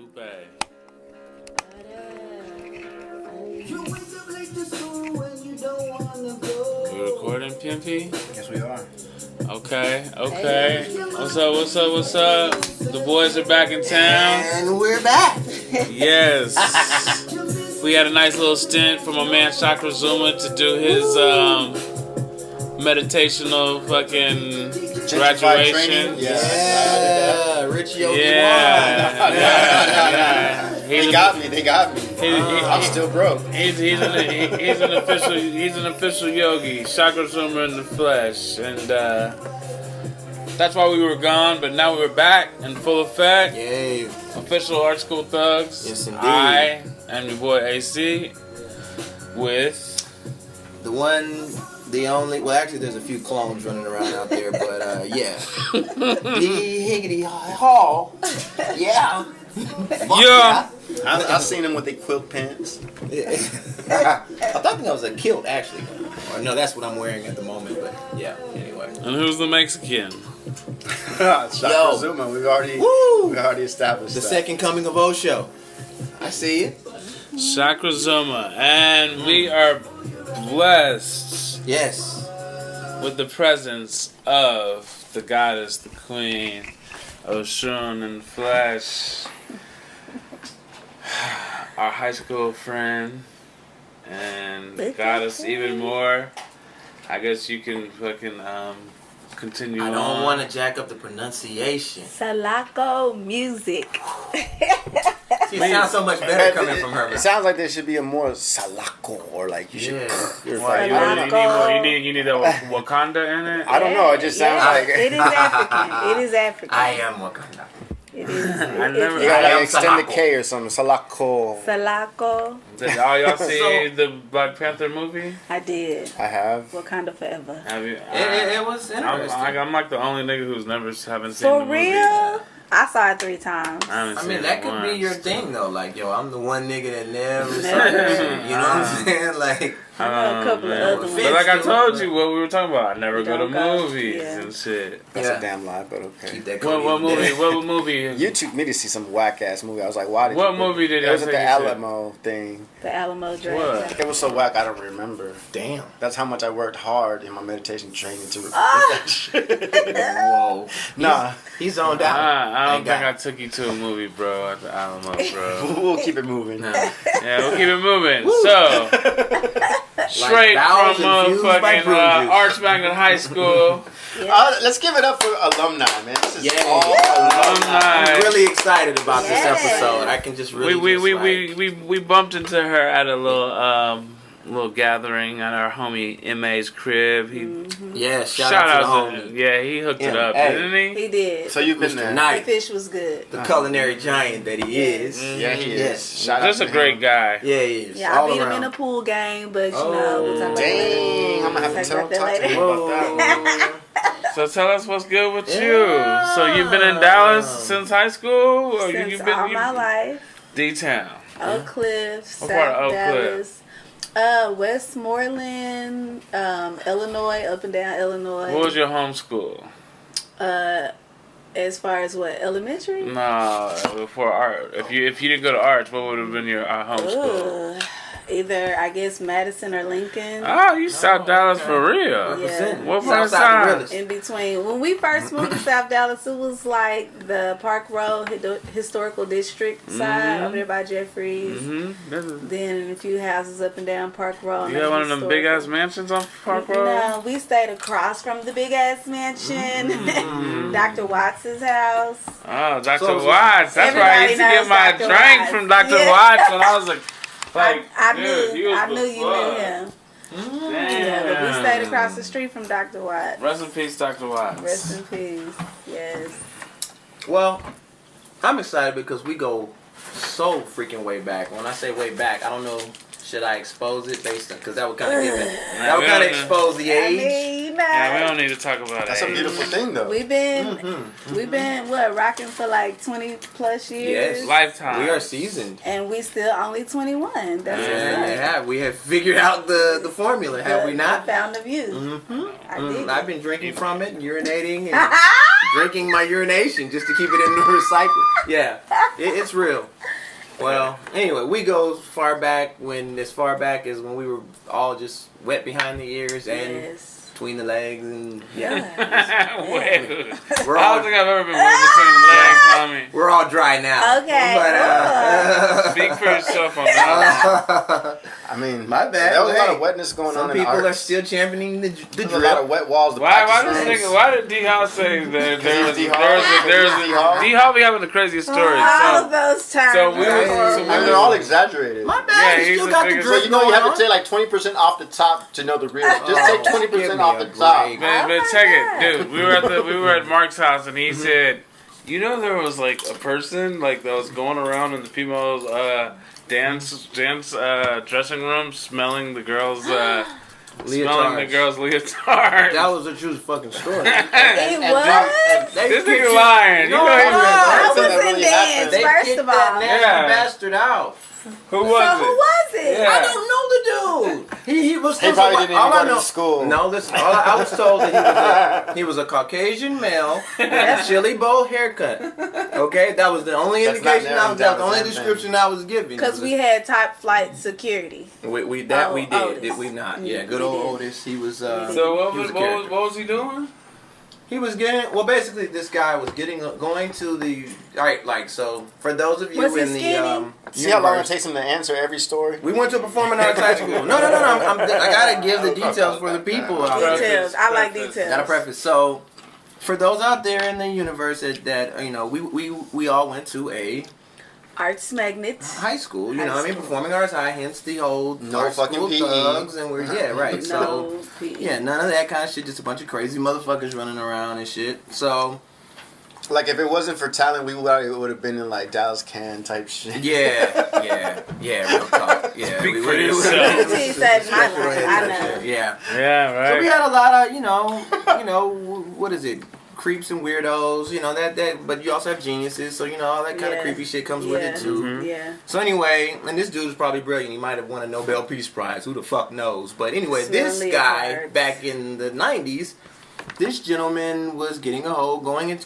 Dupe. We recording, Pimpy? Yes, we are. Okay. What's up? The boys are back in town. And we're back. Yes. We had a nice little stint from my man Chakra Zuma to do his meditational fucking graduation. Yeah. Rich Yogi Yeah. They got me. I'm still broke. He's an official yogi, Chakra Zuma in the flesh, and that's why we were gone. But now we're back in full effect. Yay! Official Art School Thugs. Yes, indeed. I am your boy AC with The one, the only. Well, actually, there's a few clones running around out there, but yeah. The Higgity Hall. Yeah. yeah. I've seen him with the quilt pants. I thought that was a kilt, actually. Or no, that's what I'm wearing at the moment. But yeah. Anyway. And who's the Mexican? Chakra Zuma. We already established The that. second coming of Osho. I see it. Chakra Zuma, and we are blessed. Yes. With the presence of the goddess, the queen, Oshun in the flesh, our high school friend, and goddess even more. I guess you can fucking continue I on. don't want to jack up the pronunciation. Salako music. It sounds so much better coming from her. It sounds like there should be a more Salakko, or like you should. Yeah. Why, you need a Wakanda in it? I don't know. It just sounds like It is African. It is African. I am Wakanda. It is. you gotta like extend the K or something. Salakko. Salako. Did y'all see the Black Panther movie? I did. I have. Wakanda forever. Have you? It was interesting. I'm like the only nigga who's haven't seen For the movie. real? I saw it 3 times. I mean, that could be your thing, though. Like, yo, I'm the one nigga that never saw that shit. You know what I'm saying? Like, I know a couple of other ones. But like I told you, what we were talking about, I never go to Don't go. movies Yeah. and shit. That's a damn lie, but okay. keep that What movie? What movie? You took me to see some whack ass movie. I was like, why did What you? movie did it I was at take the you to? Alamo thing. The Alamo What? Dragon. It was so whack, I don't remember. Damn. That's how much I worked hard in my meditation training to record that shit. Whoa. Nah, He's zoned out. I don't think I took you to a movie, bro, at the Alamo, bro. we'll keep it moving. No. Yeah, we'll keep it moving. So, straight bowels from infused by fucking brew juice. Arch Magnet High School. Let's give it up for alumni, man. This is Yeah. all alumni. I'm really excited about this Yeah. episode. I can just really We bumped into her at a little gathering at our homie MA's crib. yeah, shout out to the homie. Yeah, he hooked it up, MA. didn't he? He did. So you've been Mr. there. The Knight, fish was good. the culinary giant that he is. Yeah, he Yes. is. Shout out Just to a great him. guy. Yeah, he is. Yeah, I all beat around. him in a pool game, but you know, we'll talk about that Dang, later. I'm gonna have to Talk talk about to that him later. about that. So tell us what's good with Yeah. you. So you've been in Dallas since high school, or Since you've been all my life. D-Town? Oak Cliff, What part of South Oak Cliff? Dallas, Westmoreland, Illinois, up and down Illinois. What was your home school? As far as what, elementary? No, for art. If you didn't go to Arch, what would have been your home school? Either, I guess, Madison or Lincoln. Oh, you South Dallas for real? Yeah. What part of Southside South? realest. In between. When we first moved to South Dallas, it was like the Park Road Historical District side over there by Jeffries. Mm-hmm. Then a few houses up and down Park Road. You had one of them big ass mansions on Park Road? No, we stayed across from the big ass mansion. Dr. Watts' house. Oh, Dr. So- Watts. That's why I used to Everybody get my knows Dr. drink Watts. from Dr. Yeah. Watts when I was like I dude, knew you was you the knew fuck. him. Damn. Yeah, but we stayed across the street from Dr. Watts. Rest in peace, Dr. Watts. Rest in peace. Yes. Well, I'm excited because we go so freaking way back. When I say way back, I don't know. Should I expose it based on, because that would kind of give it. That would kind of expose the I age. mean, you know, Yeah, we don't need to talk about That's a age. beautiful thing, though. we've been what, rocking for like 20 plus years. Yes. Lifetime. We are seasoned. And we still only 21. That's Yeah, we have figured out the formula, have we I not? found the view. I did. I've been drinking from it and urinating and drinking my urination just to keep it in the recycle. Yeah, it's real. Well, anyway, we go as far back as when we were all just wet behind the ears and between the legs and We're all, I don't think I've ever been wet between the legs, homie. We're all dry now. Okay. But, speak for yourself on that. I mean, my bad. There was a lot of wetness going on. Some in people art. are still championing the There's drip. a lot of wet walls. Why did D Hall say that D Hall be having the craziest stories? All of those times. So we were, and they're all exaggerated. My bad. Yeah, You still got the biggest- drip. So you know you have to take like 20% off the top to know the real. Just take 20% off the top. But check it, dude. We were at Mark's house and he said, you know, there was like a person like that was going around in the females' dance dressing room, smelling the girls' leotard. That was a true fucking story. It was? This nigga lying. No, I was That in really dance, They first kicked of that all. nasty bastard out. Who was Who it? was it? Yeah. I don't know the dude. He was. He probably didn't even go to school. No, listen. I was told that he was a Caucasian male with a chili bowl haircut. Okay, that was the only That's indication. not That was the only narrowing down description I was given. Because we had top flight security. We did. Otis. Did we not? Yeah, Mm, good we old did. Otis. He was. So what was he doing? He was getting, well, basically, this guy was going to the, alright, like, so, for those of you Was he in the, See how long it universe, takes him to answer every story? we went to a performing arts high school. No, I gotta give the details for the people out there. Details. I like details. Gotta preface. So, for those out there in the universe that you know, we all went to a Arts Magnet. high school, you High know, I mean, school. performing arts high, hence the whole No art fucking school PE. thugs, and we're, yeah, right, so. No. PE. Yeah, none of that kind of shit. Just a bunch of crazy motherfuckers running around and shit. So, Like, if it wasn't for talent, we would have been in, like, Dallas Can type shit. yeah, real talk. Yeah, Speak we for would- yourself. He said my life. I know. Yeah. Yeah, So we right. had a lot of, you know, what is it? Creeps and weirdos, you know, that, but you also have geniuses, so, you know, all that kind of Yeah. creepy shit comes with it, Yeah. too. Mhm. Yeah. So anyway, and this dude is probably brilliant. He might have won a Nobel Peace Prize. Who the fuck knows? But anyway, this Smelly guy, cards. back in the 90s, this gentleman was getting a hoe,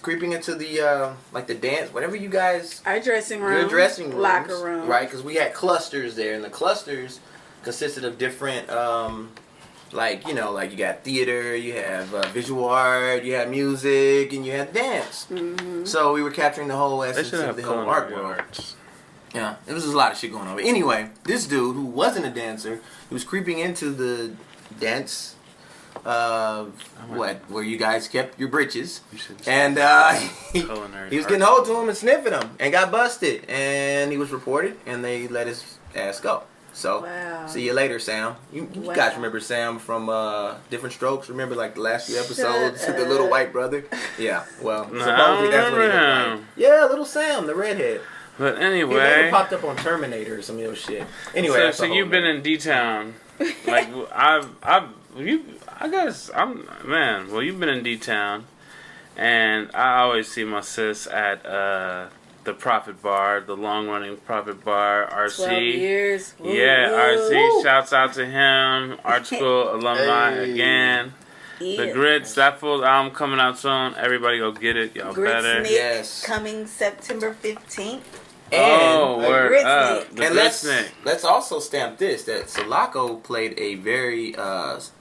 creeping into the, like the dance, whatever you guys, Our dressing room. your dressing rooms. Locker room. Right, because we had clusters there, and the clusters consisted of different, like, you know, like you got theater, you have visual art, you have music, and you have dance. Mm-hmm. So we were capturing the whole They essence should of have the whole art culinary world. arts. Yeah, it was just a lot of shit going on. But anyway, this dude who wasn't a dancer, he was creeping into the dance, where you guys kept your britches, You should and culinary he was arts. getting hold to him and sniffing him, and got busted, and he was reported, and they let his ass go. So, Wow. see you later, Sam. You Wow. guys remember Sam from Different Strokes? Remember, like, the last few episodes? Shut The little up. white brother? Yeah, well, No, supposedly that's what he looked I like. remember Yeah, little Sam, the redhead. But He later anyway, popped up on Terminator or some of your shit. Anyway, so you've been in D-Town. Like, well, you've been in D-Town. And I always see my sis at the Profit Bar, the long-running Profit Bar, 12 RC. years. Woo, Yeah, woo. RC. Shouts out to him. Art School alumni Hey. again. The Yeah. Grits, that full album coming out soon. Everybody go get it. Y'all Grits better. Nick Yes. coming September 15th. Oh, And, word Grits up. Nick. The and Grits Nick. let's also stamp this, that Salako played a very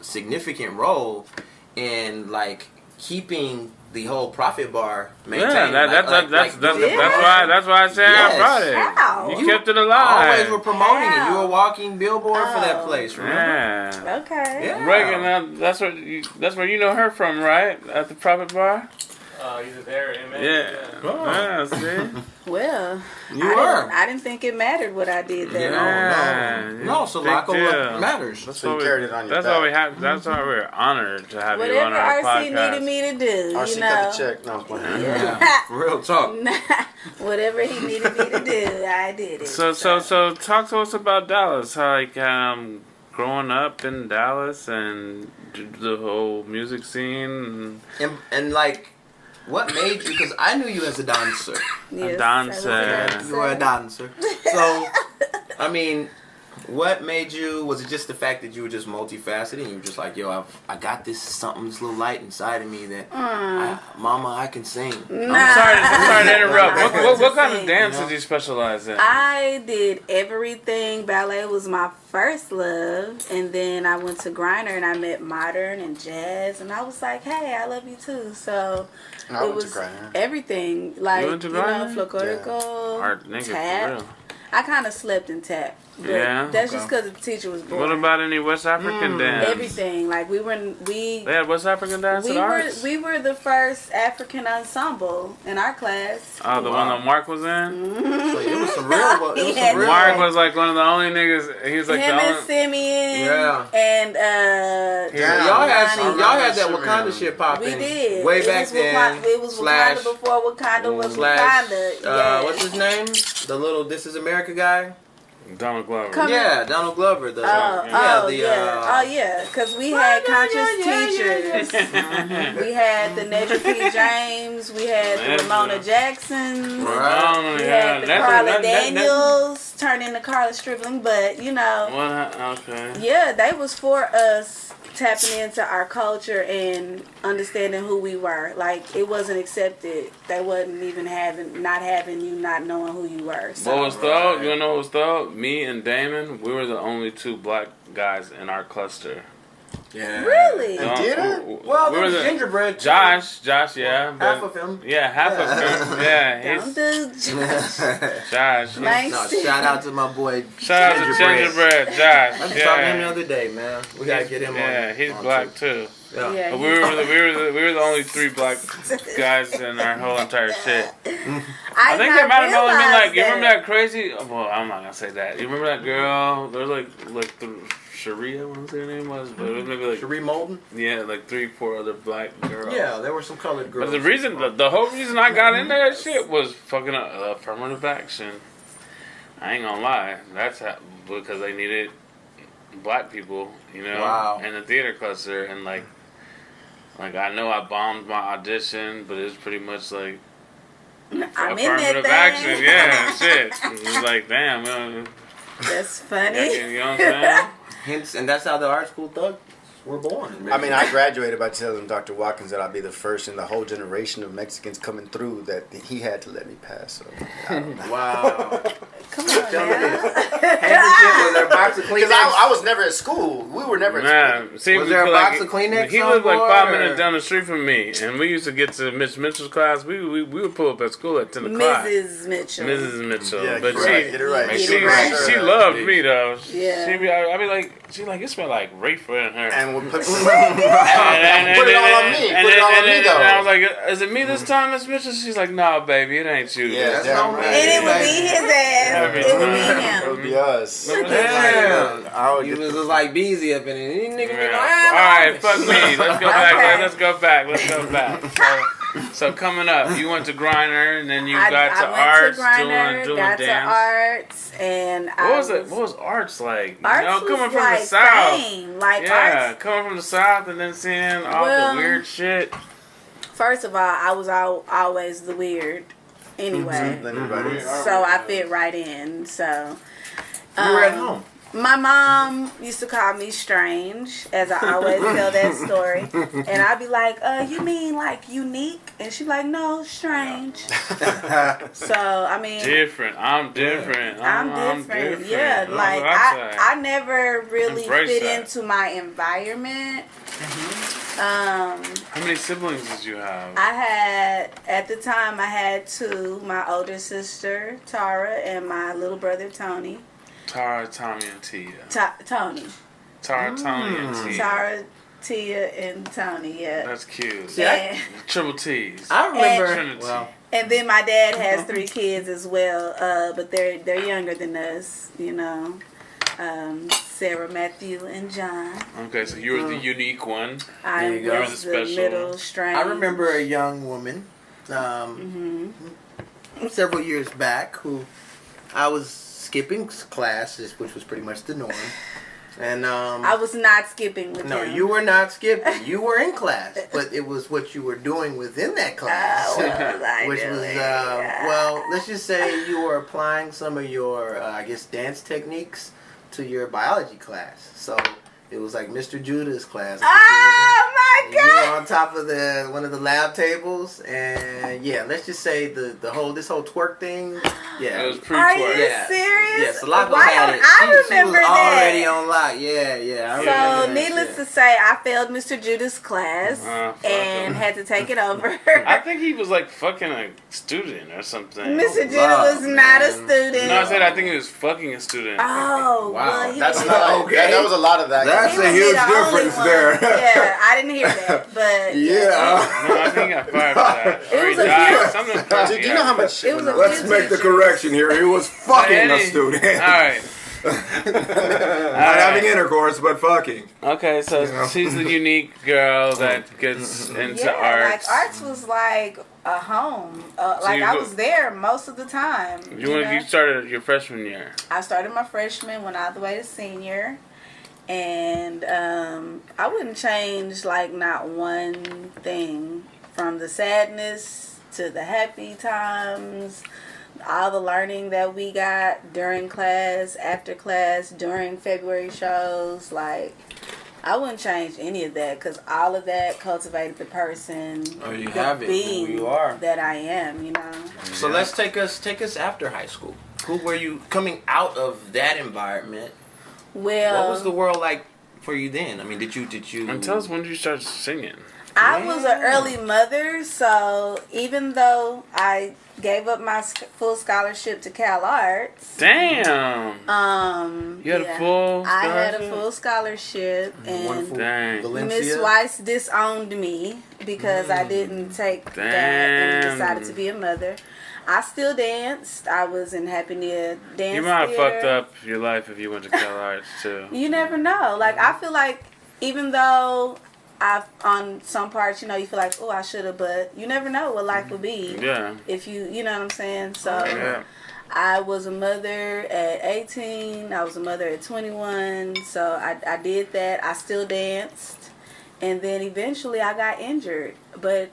significant role in, like, keeping the whole Profit Bar maintained. Yeah, that's Yeah. that's why I said Yes. I brought it. How? You kept it alive. Always were promoting it. You Wow. were a walking billboard for that Oh. place, remember? Yeah. Okay. Yeah. Reagan, that's where you know her from, right? At the Profit Bar. Either there or MA. Yeah. Oh. Yeah. See. Well, You were. I didn't think it mattered what I did there. Yeah. No, Salako Big deal. what matters. So you carried it on your That's back. why we have. That's why we're honored to have you on Whatever our RC podcast. needed me to do, RC you cut know. the check. No, I was playing. Yeah, real talk. Whatever he needed me to do, I did it. So talk to us about Dallas. How, like, growing up in Dallas and the whole music scene. And like, what made you? Because I knew you as a dancer. Yes, dancer. I was a You were a dancer. So, I mean, What made you? Was it just the fact that you were just multifaceted and you were just like, yo, I got this little light inside of me that, Mama, I can sing. I'm sorry to interrupt. What kind of dance did you specialize in? I did everything. Ballet was my first love, and then I went to Griner and I met modern and jazz, and I was like, hey, I love you too. So I it went to was Griner. everything, like went to you know, Griner? flamenco, Art nigga, for tap. real. I kind of slept in tap. But Yeah? that's just because the teacher was bored. What about any West African dance? Everything. Like They had West African dance at Arts? we were the first African ensemble in our class. Oh, the one that Mark was in? So it was some real. Mark was like one of the only niggas. He was like Him the and only. Simeon. Yeah. And Yeah. Y'all had that Sure. Wakanda shit popping. we did. Way It back was then. It was Slash. Wakanda before Wakanda was Slash. Wakanda. Yeah. What's his name? The little This Is America guy. Donald Glover. Come- Yeah, Donald Glover. The because we had conscious teachers. We had the Nedra P. James. We had the Ramona Jackson. Right. We had the Carla Daniels turned into Carla Stripling, but you know, Okay. yeah, they was for us tapping into our culture and understanding who we were. Like it wasn't accepted. They wasn't even not having you not knowing who you were. So. What was dope? You wanna know what was dope? Me and Damon, we were the only two black guys in our cluster. Yeah. Really? theater? Well, we there were was the Gingerbread. too. Josh, yeah. Half of him. Yeah, half of him. Yeah, Don't he's do Josh. Nice. No, shout out to my boy. Shout out to Gingerbread, Josh. I was talking to him the other day, man. We gotta get him on. Yeah, he's on black too. Yeah. Yeah, But we were the only three black guys in our whole entire shit. I think there might have only been like, you remember that crazy? Well, I'm not gonna say that. You remember that girl? There was like the Sharia, I want to say her name was, but it was maybe like Cherie Molden? yeah, like 3-4 other black girls. Yeah, there were some colored girls. But the whole reason I got into that shit was fucking affirmative action. I ain't gonna lie, that's because they needed black people, you know, Wow. in the theater cluster, and like I know I bombed my audition, but it was pretty much like I'm in that affirmative thing. action, yeah, shit. It was like, damn, That's funny. you know what I'm saying? Hence, and that's how the art school thugs were born. I mean, I graduated by telling Dr. Watkins that I'd be the first in the whole generation of Mexicans coming through that he had to let me pass. So, I don't know. Wow. Come on, Tell me man. this. Was there a box of Kleenex? Because I was never at school. We were never at school. Nah, see, Was there a feel box of Kleenex He on lived like board, 5 or- minutes down the street from me, and we used to get to Miss Mitchell's class. We would pull up at school at 10 o'clock. Mrs. Mitchell. Mrs. Mitchell, Yeah, but get it right. Get she it right. she loved me though. Yeah. I be like, it smelled like Rafer in her. And we put, And put it all on me. Put it all on me, and I was though. like, is it me this time, Miss Mitchell? She's like, nah, baby, it ain't you. Yeah, That's damn all right. And it would be his ass. Every It would time. be It would him. be us. Damn. I would You get was just like Beezy up in it. Any nigga be like, Yeah. All right, fuck me. Let's go back. Let's go back. So coming up, you went to Griner, and then you got to arts, doing got dance. to arts, and What was arts like? You Arts know, was coming from like the south. fame. Like Yeah, arts. coming from the south and then seeing all Well, the weird shit. First of all, I was always the weird. Anyway, everybody. so I fit right in. So you were at home. my mom used to call me strange, as I always tell that story. And I'd be like, you mean like unique? And she'd be like, no, strange. So, I mean... Different. I'm different. I'm different. Yeah, That's like, what I say. I never really Embrace fit that. into my environment. How many siblings did you have? At the time, I had two. My older sister, Tara, and my little brother, Tony. Tara, Tommy, and Tia. Tony. Tara, Tommy, and Tia. Tara, Tia, and Tony, yeah. That's cute. See, And, Triple T's. I remember. Trinity. Well, and then my dad has 3 kids as well, but they're younger than us, you know. Sarah, Matthew, and John. Okay, so you were the unique one. I you go. was You were the the special. middle strange. I remember a young woman, several years back, who I was skipping classes, which was pretty much the norm. And I was not skipping with no, him. you were not skipping. You were in class, but it was what you were doing within that class, What was I which was doing? well, let's just say you were applying some of your, I guess, dance techniques to your biology class. So it was like Mr. Judah's class. Oh my And you were God! on top of one of the lab tables, and yeah, let's just say this whole twerk thing. Yeah, It was Are you pre-twerk. Yeah. serious? Yeah, Salako Why had don't it. I She was remember that? already on lock. Yeah. I remember So, that needless shit. to say, I failed Mr. Judah's class Fuck and him. had to take it over. I think he was like fucking a student or something. Mr. Oh, Judah wow, was not a man. student. No, I said I think he was fucking a student. Oh, Wow, well, he That's was, not Okay. That was a lot of that. That's he a would be huge the only difference one. there. Yeah, I didn't hear that, but Yeah. No, I think he got fired for that. It Or was he a died. few- Something Dude, crazy. do you know how much shit It was went a on? few Let's make the teachers. correction here. He was fucking a student. Alright. Not having intercourse, but fucking. Okay, so Yeah. she's the unique girl that gets into yeah, arts. like arts was like a home. Like you I go- was there most of the time. You started your freshman year. I started my freshman, went all the way to senior, and I wouldn't change like not one thing from the sadness to the happy times. All the learning that we got during class, after class, during February shows, like I wouldn't change any of that because all of that cultivated the person, Oh, you the have it, who being you are. that I am. You know. So let's take us after high school. Who were you coming out of that environment? Well, What was the world like for you then? I mean, did you? And tell us when did you start singing? I was an Yeah. early mother, so even though I gave up my full scholarship to Cal Arts, Damn. You had a full I had a scholarship? full scholarship, and Wonderful Dang. Miss Valencia. Weiss disowned me because I didn't take that and Damn. decided to be a mother. I still danced. I was in Happy Near Dance You might have Theater. fucked up your life if you went to Cal Arts too. You never know. Like I feel like even though on some parts, you know, you feel like, oh, I should have, but you never know what life will be Yeah. if you know what I'm saying. So Yeah. I was a mother at 18. I was a mother at 21. So I did that. I still danced, and then eventually I got injured, but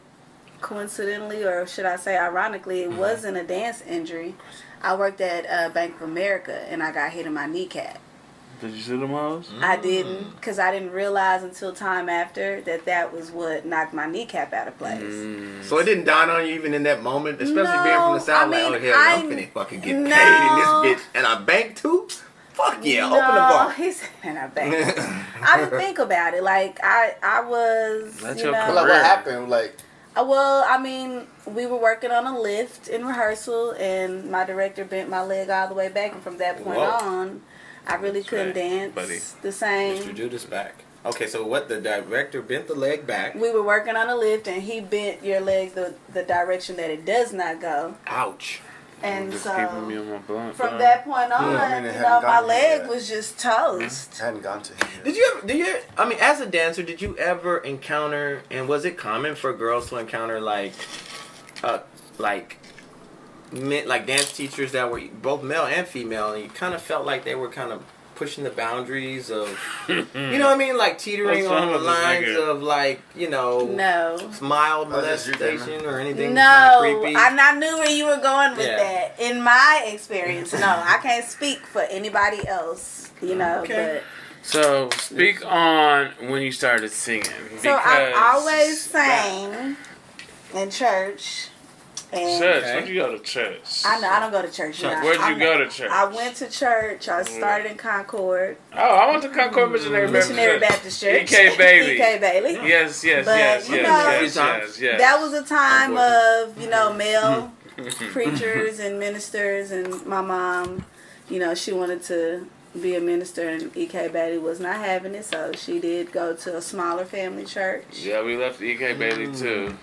coincidentally, or should I say ironically, it wasn't a dance injury. I worked at Bank of America, and I got hit in my kneecap. Did you see them hoes? I didn't, because I didn't realize until time after that was what knocked my kneecap out of place. So it didn't dawn on you even in that moment, especially No, being from the south. I mean, like, oh hell, I'm finna fucking get no. paid in this bitch, and I bank too. Fuck yeah, open the bar. He said, and I bank. I didn't think about it. Like I was, That's you your know. But like, what happened? Like, Well, I mean, we were working on a lift in rehearsal, and my director bent my leg all the way back, and from that point Whoa. on, I really That's couldn't right, dance buddy. the Mr. same. Judas back. Okay, so what? The director bent the leg back. We were working on a lift, and he bent your leg the direction that it does not go. Ouch. And Just so keeping me on my blunt. from bro. that point on, I mean, it you hadn't know, my gotten to leg that. was just toast. I hadn't gone to him yet. Did you? I mean, as a dancer, did you ever encounter? And was it common for girls to encounter like dance teachers that were both male and female, and you kind of felt like they were kind of pushing the boundaries of, you know what I mean, like teetering What's wrong on the with this lines nigga? of like, you know, No. mild Oh, is this you, molestation or anything No, kind of creepy. I knew where you were going with Yeah. that. In my experience, no, I can't speak for anybody else, you know. Okay. So speak on when you started singing. So I because- always sang in church. And Church. Okay. Where'd you go to church? I know I don't go to church now. Where'd you go to church? I went to church. I started in Concord Oh, I went to Concord Missionary Baptist Church. EK Bailey. EK Bailey. Yes, yes, But, yes, you yes, know- yes, yes, yes. That was a time of, you know, male preachers and ministers, and my mom, you know, she wanted to be a minister, and EK Bailey was not having it, so she did go to a smaller family church. Yeah, we left EK Bailey too.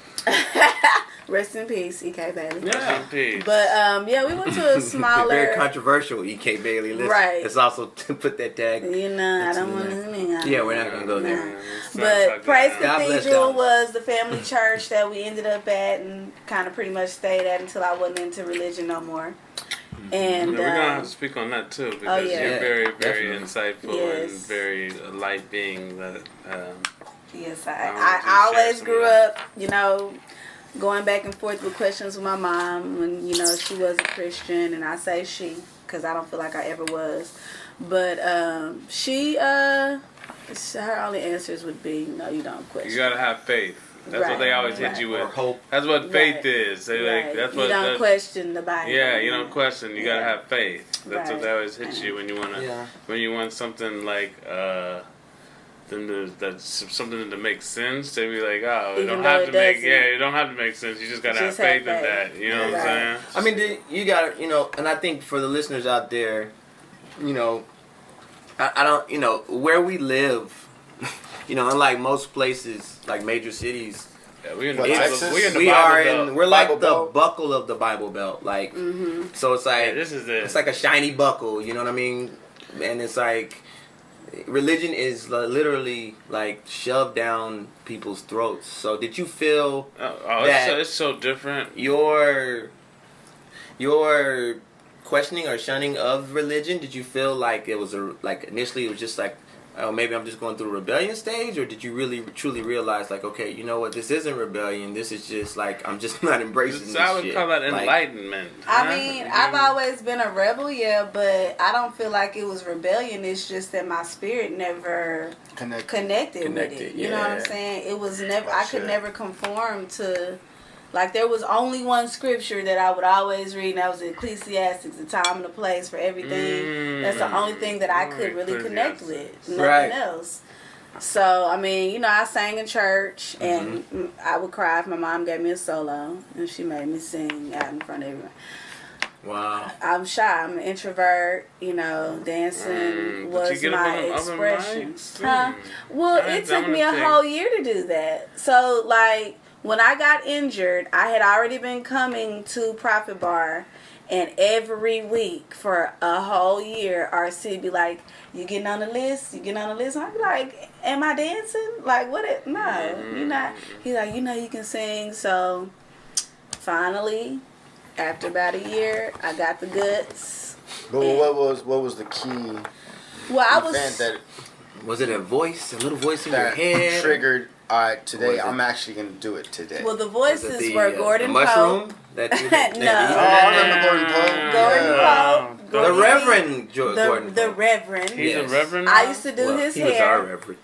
Rest in peace, EK Bailey. Yeah. Rest in peace. But yeah, we went to a smaller. Very controversial, E.K. Bailey. Right. It's also to put that tag. You know, I don't want to. Yeah, we're not gonna go there. Let's not But talk Praise about God bless Cathedral Dallas. was the family church that we ended up at, and kind of pretty much stayed at until I wasn't into religion no more. And Yeah, we're gonna have to speak on that too because yeah. you're Yeah, very, very definitely. insightful and Yes. very light being that. yes, I wanted to I share always some grew of that. up, you know, going back and forth with questions with my mom when, you know, she was a Christian, and I say she because I don't feel like I ever was. But her only answers would be, no, you don't question. You gotta have faith. That's what they always hit you with. Or hope. That's what faith is. They like that's what you don't question the Bible. Yeah, you don't question. You gotta have faith. That's what they always hit you when you wanna Yeah. when you want something like that's something to make sense. They be like, oh, it don't have to make it don't have to make sense. You just gotta have faith in that. You know what I'm saying? I mean, you gotta, you know, and I think for the listeners out there, you know, I don't, you know, where we live, you know, unlike most places, like major cities, Yeah, we're like the buckle of the Bible Belt, like, so it's like, this is it. It's like a shiny buckle, you know what I mean? And it's like, religion is literally like shoved down people's throats. So did you feel that it's so different? Your questioning or shunning of religion, did you feel like it was initially it was just like, oh, maybe I'm just going through a rebellion stage, or did you really truly realize like, okay, you know what, this isn't rebellion, this is just like I'm just not embracing this I would shit. call that enlightenment. I mean, I've always been a rebel, yeah, but I don't feel like it was rebellion. It's just that my spirit never connected with it. You know what I'm saying? It was never. I could never conform to. Like, there was only one scripture that I would always read, and that was Ecclesiastes, the time and the place for everything. That's the only thing that I could really connect with. Nothing else. So, I mean, you know, I sang in church, and I would cry if my mom gave me a solo, and she made me sing out in front of everyone. Wow. I'm shy. I'm an introvert. You know, dancing was my expression. Well, it took me a whole year to do that. So, like, when I got injured, I had already been coming to Profit Bar, and every week for a whole year, RC be like, "You getting on the list? You getting on the list?" And I'd be like, "Am I dancing? Like, what? No, you're not." He's like, "You know you can sing." So finally, after about a year, I got the guts. But what was the key? Well, Was it a little voice in your head? Triggered. All right, today I'm actually gonna do it today. Well, the voices were Gordon Pope. Mushroom. That you No. I remember Gordon Pope. Gordon Pope. The Reverend Gordon. The Reverend. He's a Reverend. I used to do his he hair. Was our Reverend.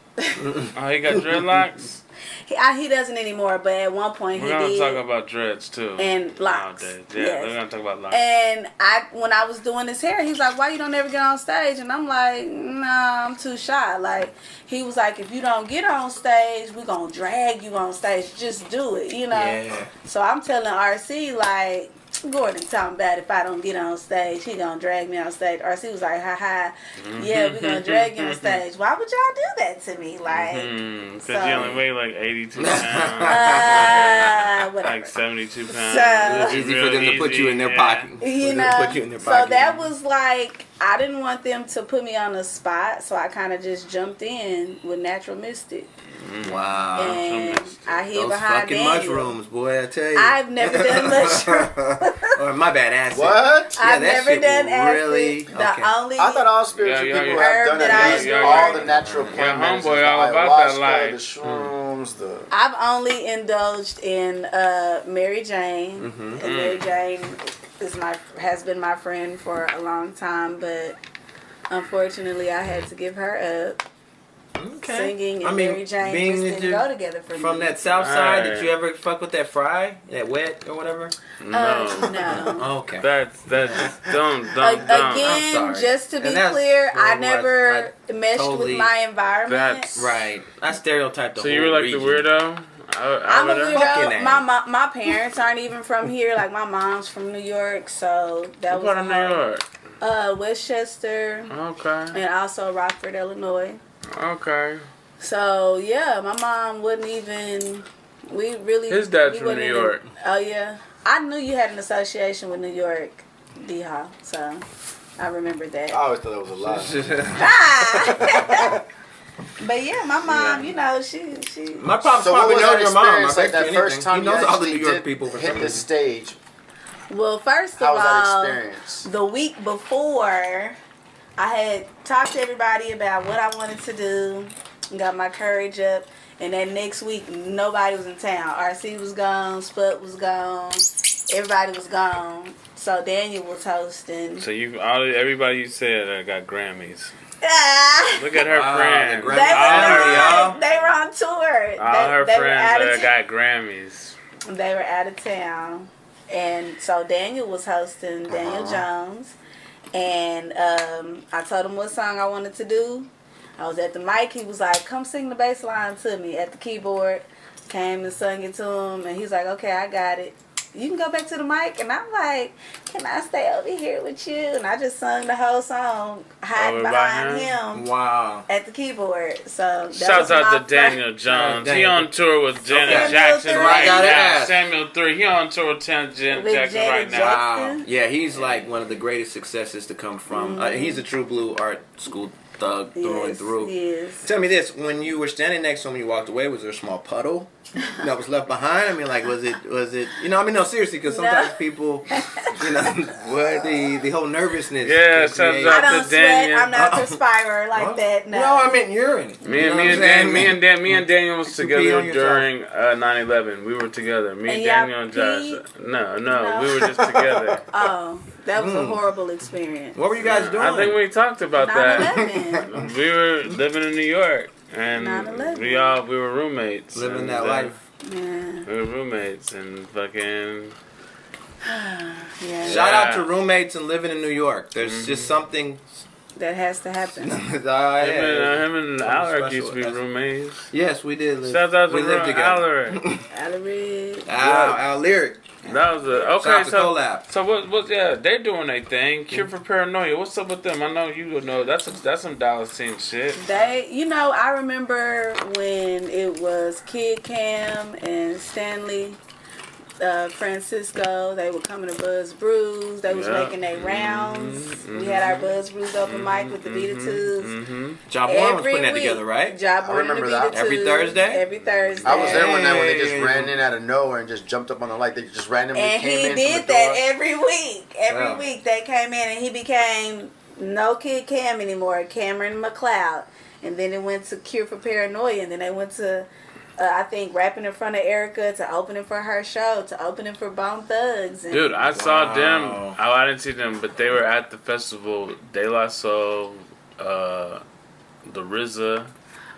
Oh, he got dreadlocks. He doesn't anymore, but at one point he did. We're gonna talk about dreads too. And locks. Nowadays. Yeah, we're gonna talk about locks. And when I was doing his hair, he's like, "Why you don't ever get on stage?" And I'm like, "Nah, I'm too shy." Like, he was like, "If you don't get on stage, we're gonna drag you on stage. Just do it, you know." Yeah. So I'm telling RC, like, Gordon talking about if I don't get on stage, he gonna drag me on stage. RC was like, "Ha ha, yeah, we gonna drag you on stage." Why would y'all do that to me? Like, because you only weigh like 82 pounds, like 72 pounds. So, it's easy for them to put you in their pocket. You know, so that was like, I didn't want them to put me on the spot, so I kind of just jumped in with Natural Mystic. Wow. And I hid those behind fucking Daniel. mushrooms, boy, I tell you. I've never done mushrooms. Or my bad, acid. What? I've never done acid. Really? The only I thought all spiritual people have done it. All the natural plant medicines, homeboy, all about that life. The shrooms, I've only indulged in Mary Jane. And Mary Jane has been my friend for a long time, but unfortunately I had to give her up. Okay. Singing and Mary Jane just didn't go together for me. From that south side, did you ever fuck with that fry? That wet or whatever? No. No. Okay. That's don't. Again, just to be clear, I never meshed with my environment. That's right. I stereotyped the whole So you were like region. the weirdo? I'm a weirdo. My parents aren't even from here. Like, my mom's from New York, so that was part of New York? Westchester. Okay. And also Rockford, Illinois. Okay. So yeah, my mom wouldn't even. His dad's from New York. Oh yeah, I knew you had an association with New York, D-Hall. So I remembered that. I always thought that was a lie. But yeah, my mom, you know, she. My pops so probably what was knows that your mom. experience like that first time he knows you all the New actually York people for hit the stage? Well, first How of was that all, experience? the week before, I had talked to everybody about what I wanted to do, got my courage up, And then next week, nobody was in town. RC was gone. Spud was gone. Everybody was gone. So Daniel was hosting. So everybody you said got Grammys. Ah. Look at her friends. They were on tour. All her they friends got Grammys. They were out of town. And so Daniel was hosting, Daniel Jones. And I told him what song I wanted to do. I was at the mic. He was like, come sing the bass line to me at the keyboard. Came and sung it to him. And he's like, okay, I got it. You can go back to the mic. And I'm like, can I stay over here with you? And I just sung the whole song, hiding behind him. Wow. At the keyboard. So shouts out to Daniel Jones. He on tour with Janet Jackson right now. Samuel 3. He on tour with Janet Jackson right now. Wow. Yeah, he's like one of the greatest successes to come from. He's a true blue art school thug through and through. Yes. Tell me this: when you were standing next to him, when you walked away, was there a small puddle that was left behind? I mean, like, was it? You know, I mean, no, seriously, because sometimes people, you know, what the whole nervousness. Yeah, shout out I don't to sweat. Daniel. I'm not a perspirer like that. No, I meant urine. Me and Daniel was together during 9/11. We were together. Me and Daniel and Josh. No, we were just together. Oh. That was a horrible experience. What were you guys doing? I think we talked about that. 9/11. We were living in New York, and 9/11. we were roommates. Living that life. Yeah. We were roommates and fucking. Yeah. Shout out to roommates and living in New York. There's just something that has to happen. Him and Alaric used to be roommates. Yes, we did. Shout out to Alaric. Alaric. That was collab. So what? Yeah, they're doing their thing. Cure for Paranoia. What's up with them? I know you would know. That's some Dallas scene shit. I remember when it was Kid Cam and Stanley, Francisco. They were coming to Buzz Brews. They was making their rounds. We had our Buzz Brews open mic with the Vita Tubes. Job One was putting that together, right? Job One and the Vita Tubes. Every Thursday. Every Thursday. I was there one night when they just ran in out of nowhere and just jumped up on the light. They just randomly came in. And he did that every week. Every week they came in, and he became no Kid Cam anymore. Cameron McLeod. And then it went to Cure for Paranoia, and then they went to I think rapping in front of Erica, to opening for her show, to opening for Bone Thugs. Dude, I saw them. I didn't see them, but they were at the festival. De La Soul, the RZA.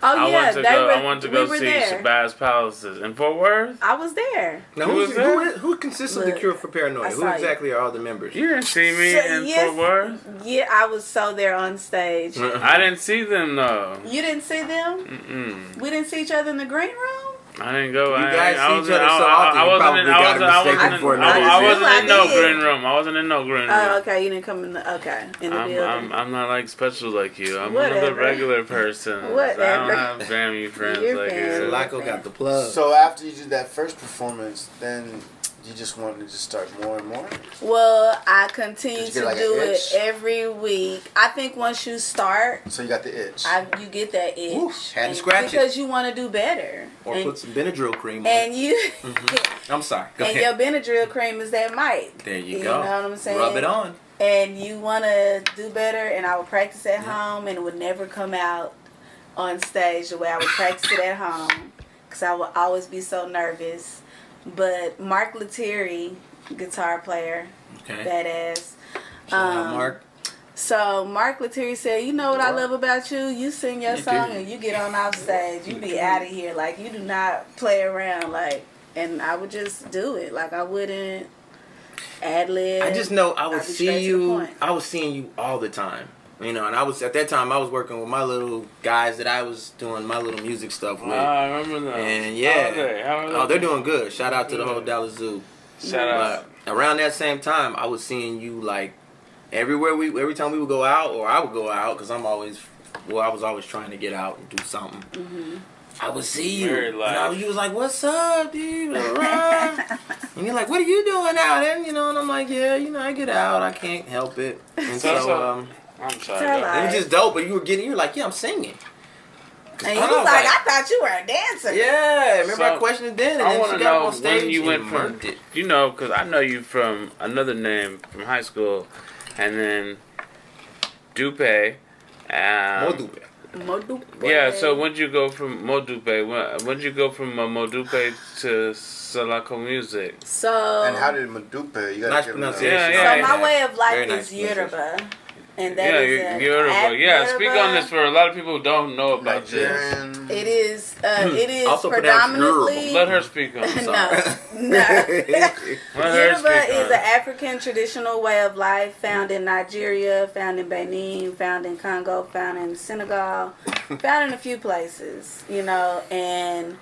Oh, I wanted to go see Shabazz Palaces in Fort Worth. I was there. Now, who consists of the Cure for Paranoia? Who exactly are all the members? You didn't see me in Fort Worth? Yeah, I was there on stage. I didn't see them, though. You didn't see them? Mm-mm. We didn't see each other in the green room? I didn't go. You guys see each other so often. I wasn't in no green room. I wasn't in no green room. Oh, okay. You didn't come in the building. I'm not like special like you. I'm another regular person. Whatever. I don't have family friends like you. Salako got the plug. So after you did that first performance, then you just wanted to just start more and more? Well, I continue to like do it every week. I think once you start, so you got the itch. You get that itch. Ooh, had to scratch it because you want to do better. Or put some Benadryl cream on. And you. I'm sorry. Go ahead. Your Benadryl cream is that mic. There you You go. know what I'm saying? Rub it on. And you want to do better, and I would practice at home, and it would never come out on stage the way I would practice it at home, because I would always be so nervous. But Mark Lettieri, guitar player, badass. Shout out Mark. So Mark Lettieri said, "You know what I love about you? You sing your song and you get on off stage. You be out of here. Like, you do not play around. Like." And I would just do it. Like, I wouldn't ad lib. I just know I would see you. I was seeing you all the time. You know, and I was at that time. I was working with my little guys that I was doing my little music stuff with. I remember that. And How are they? they're doing good. Shout out to the whole Dallas Zoo. Shout out. Around that same time, I was seeing you like every time we would go out, or I would go out, because I was always trying to get out and do something. Mm-hmm. I would see you. Very You was like, "What's up, dude?" And you're like, "What are you doing out?" And and I'm like, "Yeah, I get out. I can't help it." And so I'm sorry. it was just dope. But you were like, "Yeah, I'm singing." And you was like, "I thought you were a dancer." Yeah, remember I questioned it then, and I then want she to got know up on stage when you went and from, murked it. because I know you from another name from high school, and then Dupe. More Dupe. Modupe. Yeah, so when'd you go from Modupe? When'd you go from Modupe to Salako music? So And how did Madupe? You Nice gotta give pronunciation. Yeah, So my way of life Very is nice Yoruba. And that is Yoruba. Yeah, speak on this for a lot of people who don't know about this. Nigerian. It is Also pronounced predominantly. Let her speak on it. No. Let her Yoruba speak is on an it. African traditional way of life found in Nigeria, found in Benin, found in Congo, found in Senegal, found in a few places, and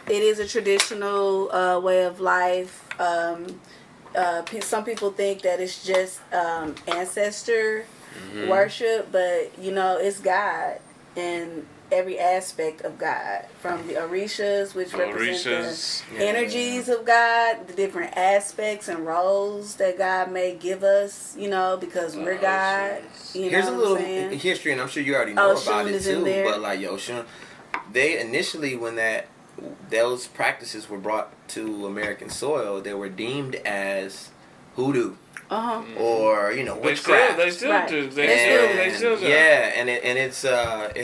it is a traditional way of life. Some people think that it's just ancestor worship, but it's God and every aspect of God, from the Orishas, which represent the energies of God, the different aspects and roles that God may give us, because we're God. Here's a little history, and I'm sure you already know about it too. But like Oshun, they initially, when those practices were brought to American soil, they were deemed as hoodoo. Or witchcraft. They still do. They still do. Yeah, and it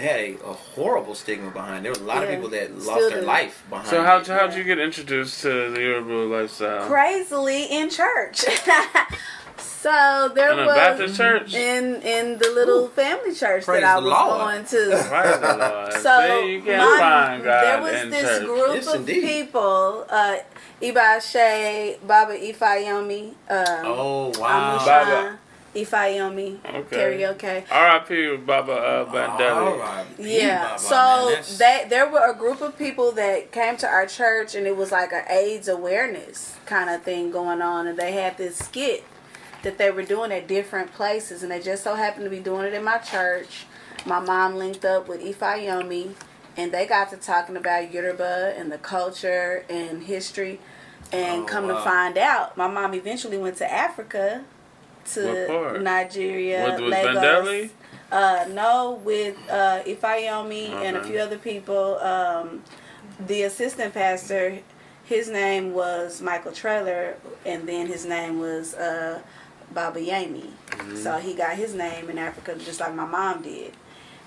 had a horrible stigma behind it. There was a lot of people that lost their life behind it. So how'd you get introduced to the Yoruba lifestyle? Crazily in church. So there in a was Baptist church? in the little family church Praise that I the was Lord. going to. Praise the Lord. So See, you can't find God there was in this church. group Yes, of indeed. people, Ibashe, Baba Ifayomi, Oh wow! Baba. Ifayomi, Okay. karaoke. R.I.P. Baba Bandeli. Alright. Yeah, Baba, so man, that's- there were a group of people that came to our church, and it was like an AIDS awareness kind of thing going on, and they had this skit that they were doing at different places, and they just so happened to be doing it in my church. My mom linked up with Ifayomi, and they got to talking about Yoruba and the culture and history, and come to find out, my mom eventually went to Africa, What part? to Nigeria, With Lagos. Bandeli? No, with Ifayomi and a few other people. The assistant pastor, his name was Michael Traylor, and then his name was Baba Yami. So he got his name in Africa just like my mom did.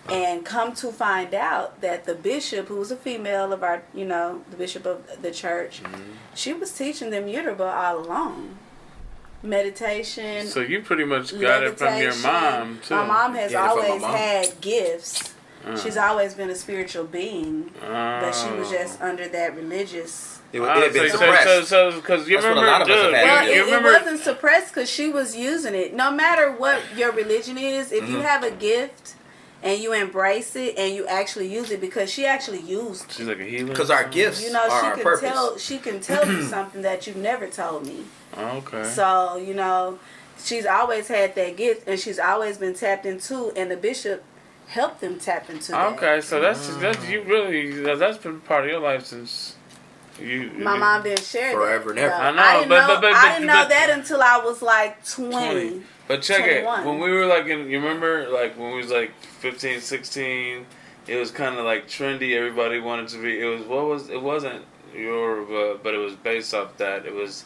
And come to find out that the bishop, who was a female of our, the bishop of the church, she was teaching them Yoruba all along. Meditation. So you pretty much got it from your mom, too. My mom has Yeah, from my always mom. had gifts. She's always been a spiritual being, but she was just under that religious. It had been suppressed. Because you That's what a remember, lot of us have had. Well, You it wasn't suppressed because she was using it. No matter what your religion is, if you have a gift and you embrace it and you actually use it, because she actually used. She's like a healer. Because our gifts are our she can purpose. she can tell you something that you've never told me. Okay. So, she's always had that gift, and she's always been tapped into, and the bishop helped them tap into that. Okay, so that's you really that's been part of your life since My mom didn't share Forever that. and ever. though. I know, I didn't but I didn't know that until I was like 20. But check 21. it. When we were like you remember like when we was like 15, 16, it was kind of like trendy. Everybody wanted to be. It wasn't Yoruba, but it was based off that. It was.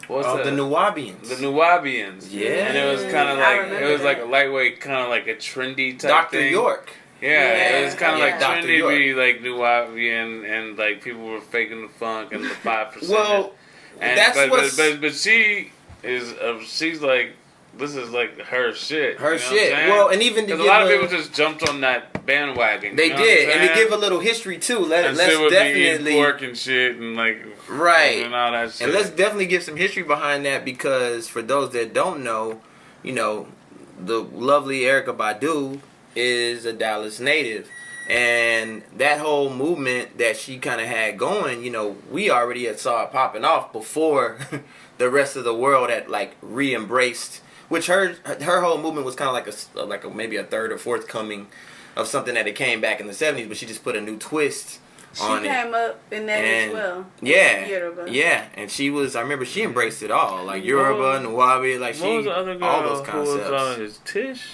The Nuwabians. The Nuwabians. Yeah. And it was kind of I like remember it was like that. a lightweight, kind of like a trendy type Dr. thing. York. Yeah, it was kind of like Dr. trendy to York. be like Nuwabian, and like people were faking the funk and the 5%. Well, and, that's but, what's... but she is she's like, this is like her shit. Her you know shit. what I'm saying? Well, and even to because give a lot of people just jumped on that bandwagon. They you know did, what I'm and to saying? give a little history too. and Let's shit would definitely be eating pork and shit and like Right. and all that shit. And let's definitely give some history behind that, because for those that don't know, the lovely Erykah Badu is a Dallas native. And that whole movement that she kind of had going, we already had saw it popping off before the rest of the world had like re-embraced. Which her whole movement was kind of like maybe a third or fourth coming of something that it came back in the 70s, but she just put a new twist on it. She came up in that as well. Yeah, Yoruba. yeah, and I remember she embraced it all, like Yoruba, Nuwabi, like what was the other girl all those who was concepts. his Tish?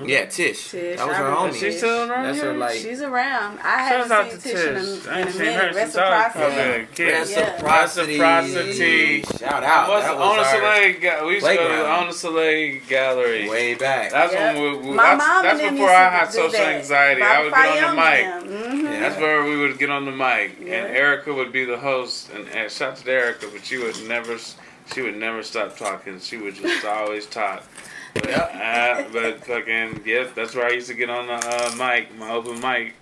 Yeah, Tish. That was I her remember homie. Is she still around That's her here? like She's around. I Shout out haven't to seen Tish in Tish. I a ain't seen her minute. since I was probably a Reciprocity. kid. Reciprocity. Reciprocity. Shout out. What's That on was the our Soleil? We used to go to playground. on the Soleil Gallery. way back. That's Yep. when we. My mom That's and them before used I to had do social that. anxiety. I would get on the mic. Mm-hmm. That's where we would get on the mic, Yeah. and Erica would be the host. And shout out to Erica, but she would never stop talking. She would just always talk. But fucking that's where I used to get on the mic, my open mic.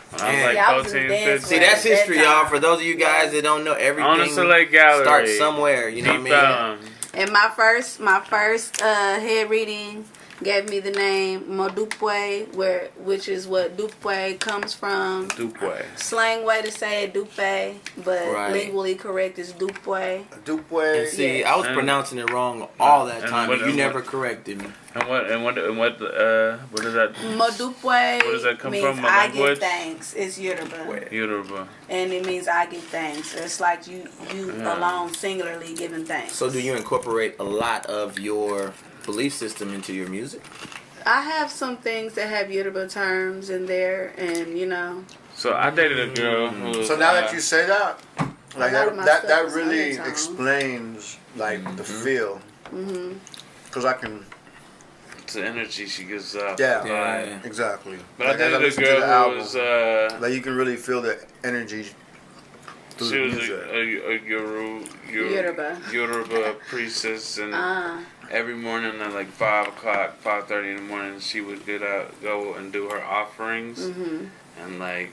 When I was like Yeah, I was in 14, the dance 15. See, that's That history, time. y'all. For those of you guys that don't know, everything On the Soleil Gallery. starts somewhere. You know what I mean? And my first head reading gave me the name Modupe, which is what Dupe comes from. Dupe. Slang way to say it, Dupe, but Right. legally correct is Dupe. Dupe. And see, I was And- pronouncing it wrong all that and time, what- but you and never what- corrected me. And what does that? Modupe Where does that come means from? I Language? give thanks. It's Yoruba. Yoruba. And it means I give thanks. It's like you Yeah. alone singularly giving thanks. So, do you incorporate a lot of your belief system into your music? I have some things that have Yoruba terms in there, and So I dated a girl who. So now that you say that, like A lot of my that stuff is really undertone. explains like the feel. Cause I can, it's the energy she gives up. yeah, Yeah. exactly. But Like, I as dated a listen to girl the who album, was. like you can really feel the energy through She the was music. a Yoruba. Yoruba priestess, and every morning at like 5 o'clock, 5:30 in the morning, she would go and do her offerings, and like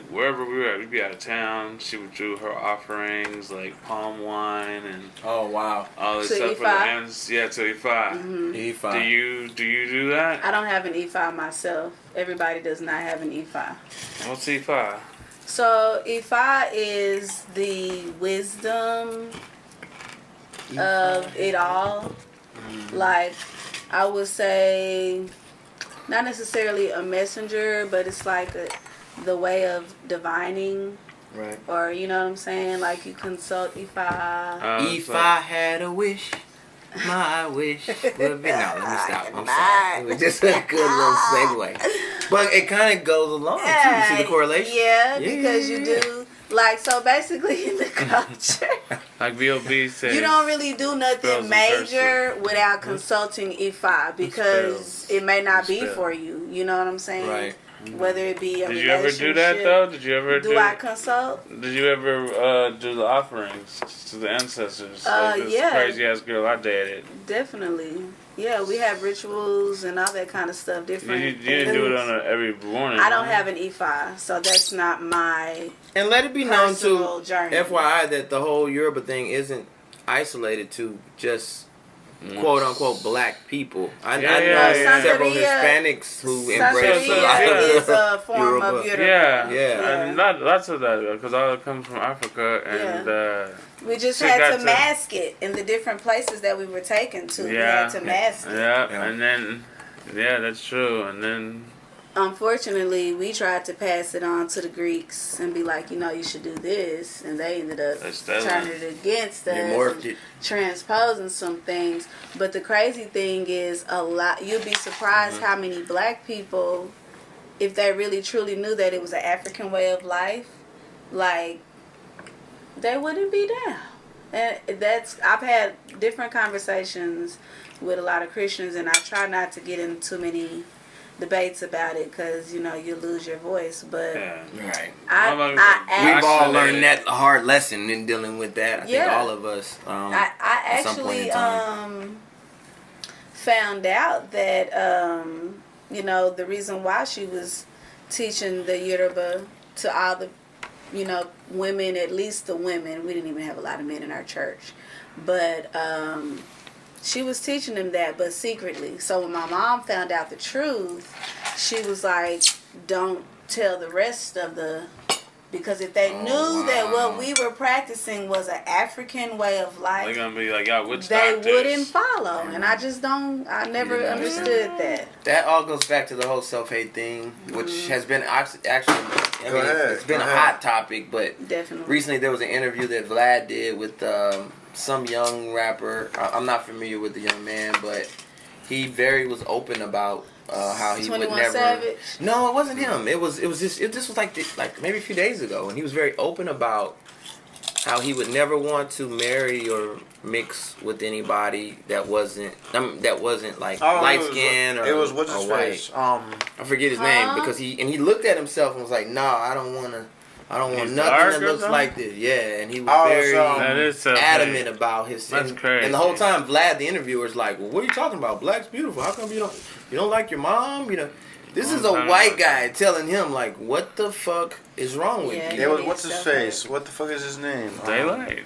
wherever we were at, we'd be out of town. She would do her offerings, like palm wine and Oh, wow. all this To stuff for the Ifa? ends. Yeah, to Ifa. E5. Do you do that? I don't have an Ifa myself. Everybody does not have an Ifa. What's Ifa? So Ifa is the wisdom of it all. Like, I would say, not necessarily a messenger, but it's like the way of divining, Right. or you know what I'm saying? Like, you consult Ifa. If I had a wish, my wish would be. No, let me stop. I'm sorry. It was just a good little segue. But it kind of goes along, too. You see the correlation? Yeah, Yeah, because you yeah. do. Like, so basically in the culture, Like B.O.B. says. you don't really do Spells nothing and major without consulting Ifa, because Spells. it may not be Spell. for you. You know what I'm saying? Right. Whether it be a Did you ever do that relationship. though? Did you ever Do I consult? Did you ever do the offerings to the ancestors? Like this yeah. crazy ass girl I dated. Definitely. Yeah, we have rituals and all that kind of stuff. You Different. didn't do it things. on every morning. I don't have an Ifa, so that's not my And let it be known, personal too, journey. FYI, that the whole Yoruba thing isn't isolated to just quote unquote black people. I know several Santeria- Hispanics who embrace a lot Santeria of is a form Yoruba. of Yoruba. Yeah, Yeah. and lots of that because all comes from Africa, and We just She had got to to- mask it in the different places that we were taken to. We had to mask it. yeah, and then that's true, and then Unfortunately, we tried to pass it on to the Greeks and be like, you should do this, and they ended up turning it against us, They morphed it. transposing some things. But the crazy thing is, you'll be surprised how many black people, if they really truly knew that it was an African way of life, like, they wouldn't be down. And I've had different conversations with a lot of Christians, and I try not to get into too many debates about it because you lose your voice. But Right. I We've all learned that hard lesson in dealing with that. I think Yeah. all of us. I at some point in actually time. found out that the reason why she was teaching the Yoruba to all the women, at least the women. We didn't even have a lot of men in our church, but she was teaching them that, but secretly. So when my mom found out the truth, she was like, "Don't tell the rest of the," because if they knew that what we were practicing was an African way of life, they're gonna be like, "Y'all would they stop this." wouldn't follow. And I just don't. I never understood that. That all goes back to the whole self-hate thing, which has been actually, it's been a hot topic, but Definitely. recently there was an interview that Vlad did with some young rapper. I'm not familiar with the young man, but he was open about how he would 21 never. Savage? No, it wasn't him. It was just this was like maybe a few days ago, and he was very open about how he would never want to marry or mix with anybody that wasn't like light skin or it was what's his white. face? I forget his name because he looked at himself and was like, "Nah, I don't want He's nothing dark that or looks something? like this." Yeah, and he was very That is so adamant about his. That's crazy. And the whole time, Vlad, the interviewer, is like, "Well, what are you talking about? Black's beautiful. How come you don't like your mom? You know." This is a white guy telling him, like, what the fuck is wrong with you? It was, what's his face? What the fuck is his name? Daylight.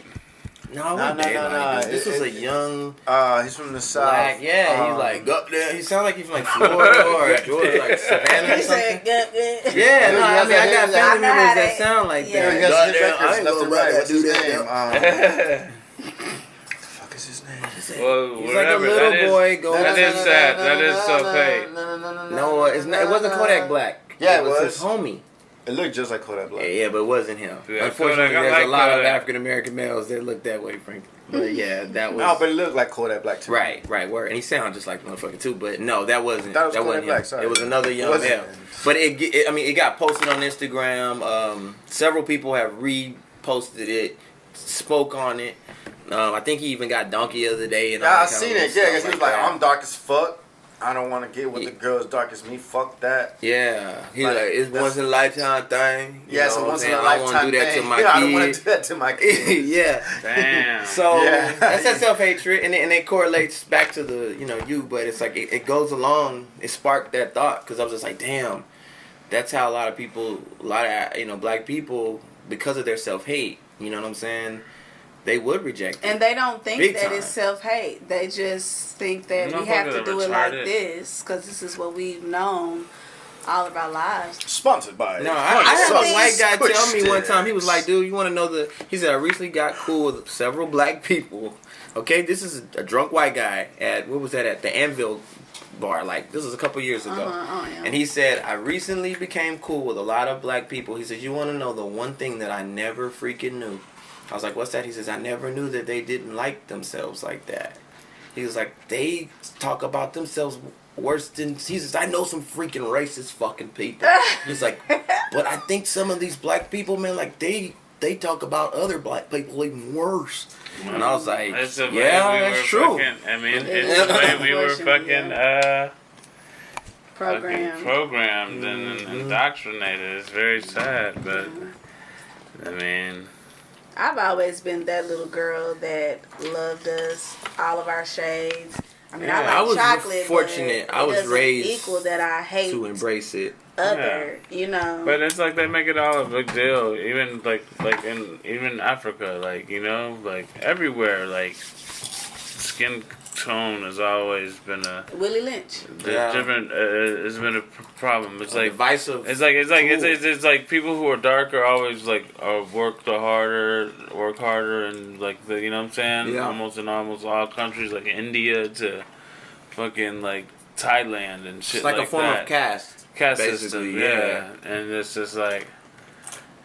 No, it wasn't Daylight. Dude. This was a young. He's from the South. Black, yeah, he's like up there. He sounds like he's from like Florida or Georgia, like Savannah or something. Yeah, no, I mean, I got family members that sound like that. He has his records I ain't left gonna and right. let What's that his do name? that. What the fuck is his name? Well, He's like a little boy going. That is sad. That is so fake. No, it's not. It wasn't Kodak Black. Yeah, it was his homie. It looked just like Kodak Black. Yeah, but it wasn't him. Yeah, Unfortunately, Kodak, I there's like a lot of Kodak. African American males that look that way, frankly. But yeah, that was. No, but it looked like Kodak Black too. Right, word. And he sounded just like motherfucker too. But no, that wasn't. That was wasn't Kodak him. Black, sorry. It was another young Wasn't male. him. But it got posted on Instagram. Several people have reposted it, spoke on it. I think he even got donkey the other day. And all Yeah, I that kind seen of it. stuff Yeah, because he was like, that. I'm dark as fuck. I don't want to get with the girls dark as me. Fuck that. Yeah, he's Like, like it's that's- once in a lifetime thing. You Yeah, know so what I'm once in saying? a I don't lifetime want to do that thing. to my I don't want kids. to do that to my kids. Yeah. Damn. So Yeah. that's that self-hatred, and it correlates back to the you, but it's like it goes along. It sparked that thought because I was just like, damn, that's how a lot of black people, because of their self-hate, you know what I'm saying, they would reject it. And they don't think Big that time. it's self-hate. They just think that we have to do it like this because this is what we've known all of our lives. Sponsored by. No, I had a white guy tell me Push one time, he was like, sticks. dude, you want to know he said, I recently got cool with several black people. Okay, this is a drunk white guy at the Anvil bar, like this was a couple years ago. Yeah. And he said, I recently became cool with a lot of black people. He says, you want to know the one thing that I never freaking knew? I was like, what's that? He says, I never knew that they didn't like themselves like that. He was like, they talk about themselves worse than... He says, I know some freaking racist fucking people. He's like, but I think some of these black people, man, like, they talk about other black people even worse. And I was like, That's the way that's true. I mean, it's the way we were fucking programmed and indoctrinated. It's very sad, but I mean, I've always been that little girl that loved us, all of our shades. I mean, Yeah, I I like was chocolate. fortunate. But I was it doesn't raised equal that I hate to embrace it. other. You know. but it's like they make it all a big deal. Even like in Africa, like like everywhere, like skin tone has always been a Willie Lynch. different. It's been a problem. It's like divisive. It's like people who are dark are always like work harder, and like you know what I'm saying. Yeah. Almost in almost all countries, like India to fucking like Thailand and shit It's like a form that. of caste. Caste basically, system, yeah. And it's just like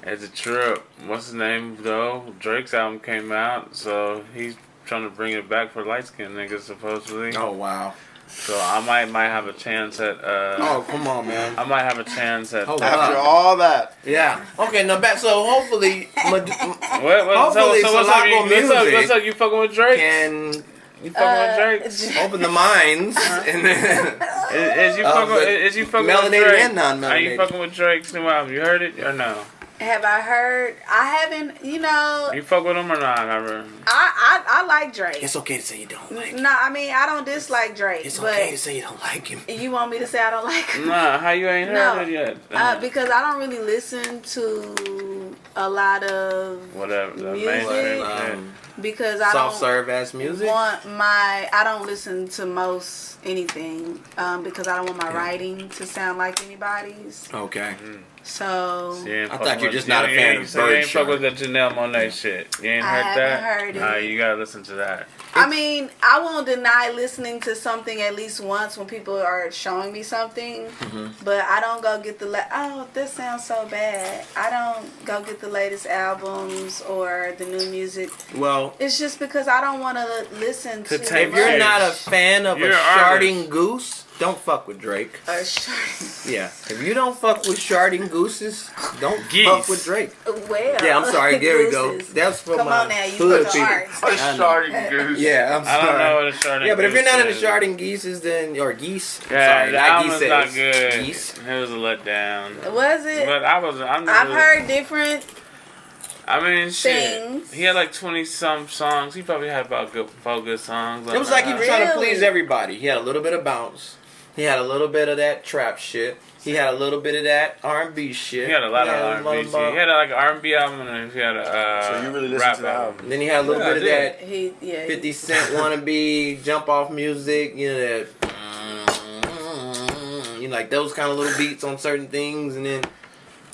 it's a trip. What's his name though? Drake's album came out, so he's trying to bring it back for light skinned niggas supposedly. Oh wow. So I might have a chance at Oh come on, man. I might have a chance at Hold After on. all that. Yeah. Okay. Now back. So hopefully, Hopefully, Salako what's up? You fucking with Drake? can You fucking with Drake? open the minds and then Is you fucking with melanated Drake? and non-melanated. Are you fucking with Drake's new album? You heard it or no? Have I heard? I haven't. You know, You fuck with him or not? Ever? I like Drake. It's okay to say you don't like him. No, I mean I don't dislike Drake. It's but okay to say you don't like him. you want me to say I don't like him? Nah, how you ain't No. heard it yet? Because I don't really listen to a lot of Whatever. The music, mainstream shit. because I Soft don't serve ass music. I don't listen to most anything because I don't want my writing to sound like anybody's. Okay. So You ain't I fucking thought you're with- just not a fan of so you ain't Birdshot. fuck with the Janelle Monáe shit. You ain't I heard haven't that? heard it. You gotta listen to that. It's I mean, I won't deny listening to something at least once when people are showing me something, but I don't go get oh, this sounds so bad. I don't go get the latest albums or the new music. Well, it's just because I don't want to listen to. If you're not a fan of a sharding goose, don't fuck with Drake. Yeah. If you don't fuck with sharding gooses, don't fuck with Drake. Well, yeah, I'm sorry. There we go. That's from my hood people. A sharding goose. Yeah, I'm sorry. I don't know what a sharding goose is. Yeah, but if you're not into sharding geeses, then or geese. Yeah, sorry, the album was not good. Geese. It was a letdown. Was it? But I've heard different. I mean, shit. He had like 20-some songs. He probably had about 4 good songs. It was like he was trying to please everybody. He had a little bit of bounce. He had a little bit of that trap shit. He had a little bit of that R&B shit. He had a lot of R&B shit. He had like an R&B album and he had a so you really listened to the album. And then he had a little bit of that 50 Cent wannabe jump off music. You know that, you know, like those kind of little beats on certain things, and then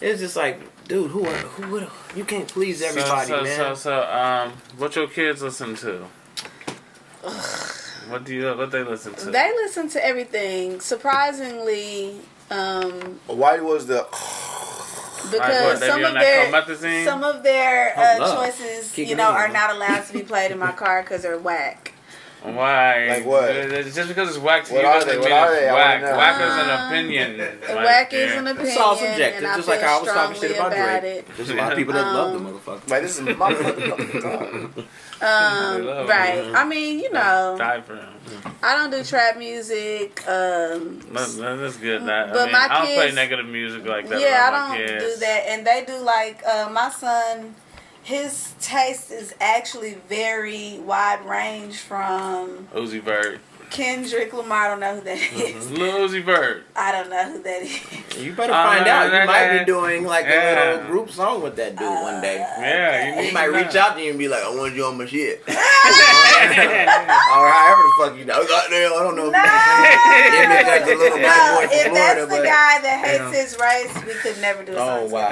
it's just like, dude, who you can't please everybody, man. What your kids listen to? What they listen to? They listen to everything. Surprisingly, why was the because some of their choices, you know, are not allowed to be played in my car because they're whack. Why? Like what? Just because it's whack to you doesn't mean it's whack. Whack is an opinion. Whack is an opinion. It's all subjective. Just like I was talking shit about Drake. It. There's a lot of people that love the motherfucker. Like, this is my motherfucker. Right. I mean, you know, die for him. I don't do trap music. That's good. I don't play negative music like that. Yeah, I don't do that. And they do like my son. His taste is actually very wide range from Uzi Vert. Kendrick Lamar. I don't know who that is. Lil Uzi Vert. I don't know who that is. You better find out. You might be doing like a little group song with that dude one day. Yeah, he might reach out to you and be like, "I want you on my shit." Or however the fuck you know. I don't know. If that's the guy that hates his race, we could never do a song. Oh wow.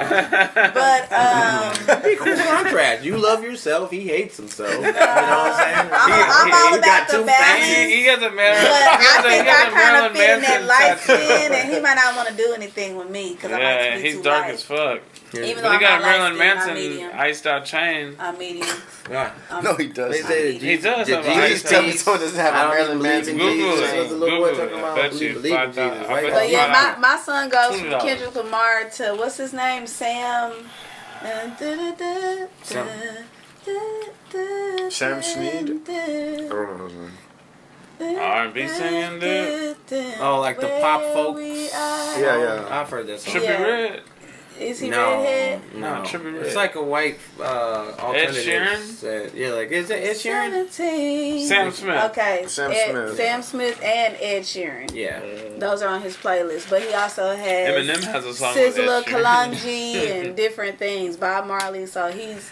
But be cool contrast. You love yourself. He hates himself. You know what I'm saying? I'm all about the balance. He has a Marilyn. I think I kind of fit in that light skin, and he might not want to do anything with me because I might be he's too dark light. as fuck. Even but though he got I'm a Marilyn Manson iced out chain. I'm medium. No, he does. He does. Please tell me someone doesn't have a Marilyn Manson. Google it. I bet you $5. But yeah, my son goes from Kendrick Lamar to what's his name, Sam. Sam Snead? I don't know his name. R&B singing, dude. Oh, like the pop folk. Yeah. I've heard that song. Trippie Redd. Is he redhead? No, Trippie Redd. It's like a white alternative. Ed Sheeran? Yeah, like is it Ed Sheeran? 17. Sam Smith. Okay, Smith. Sam Smith and Ed Sheeran. Yeah. Those are on his playlist, but he also has Eminem has a song with Sizzla, Ed Sheeran. Kalonji, and different things. Bob Marley, so he's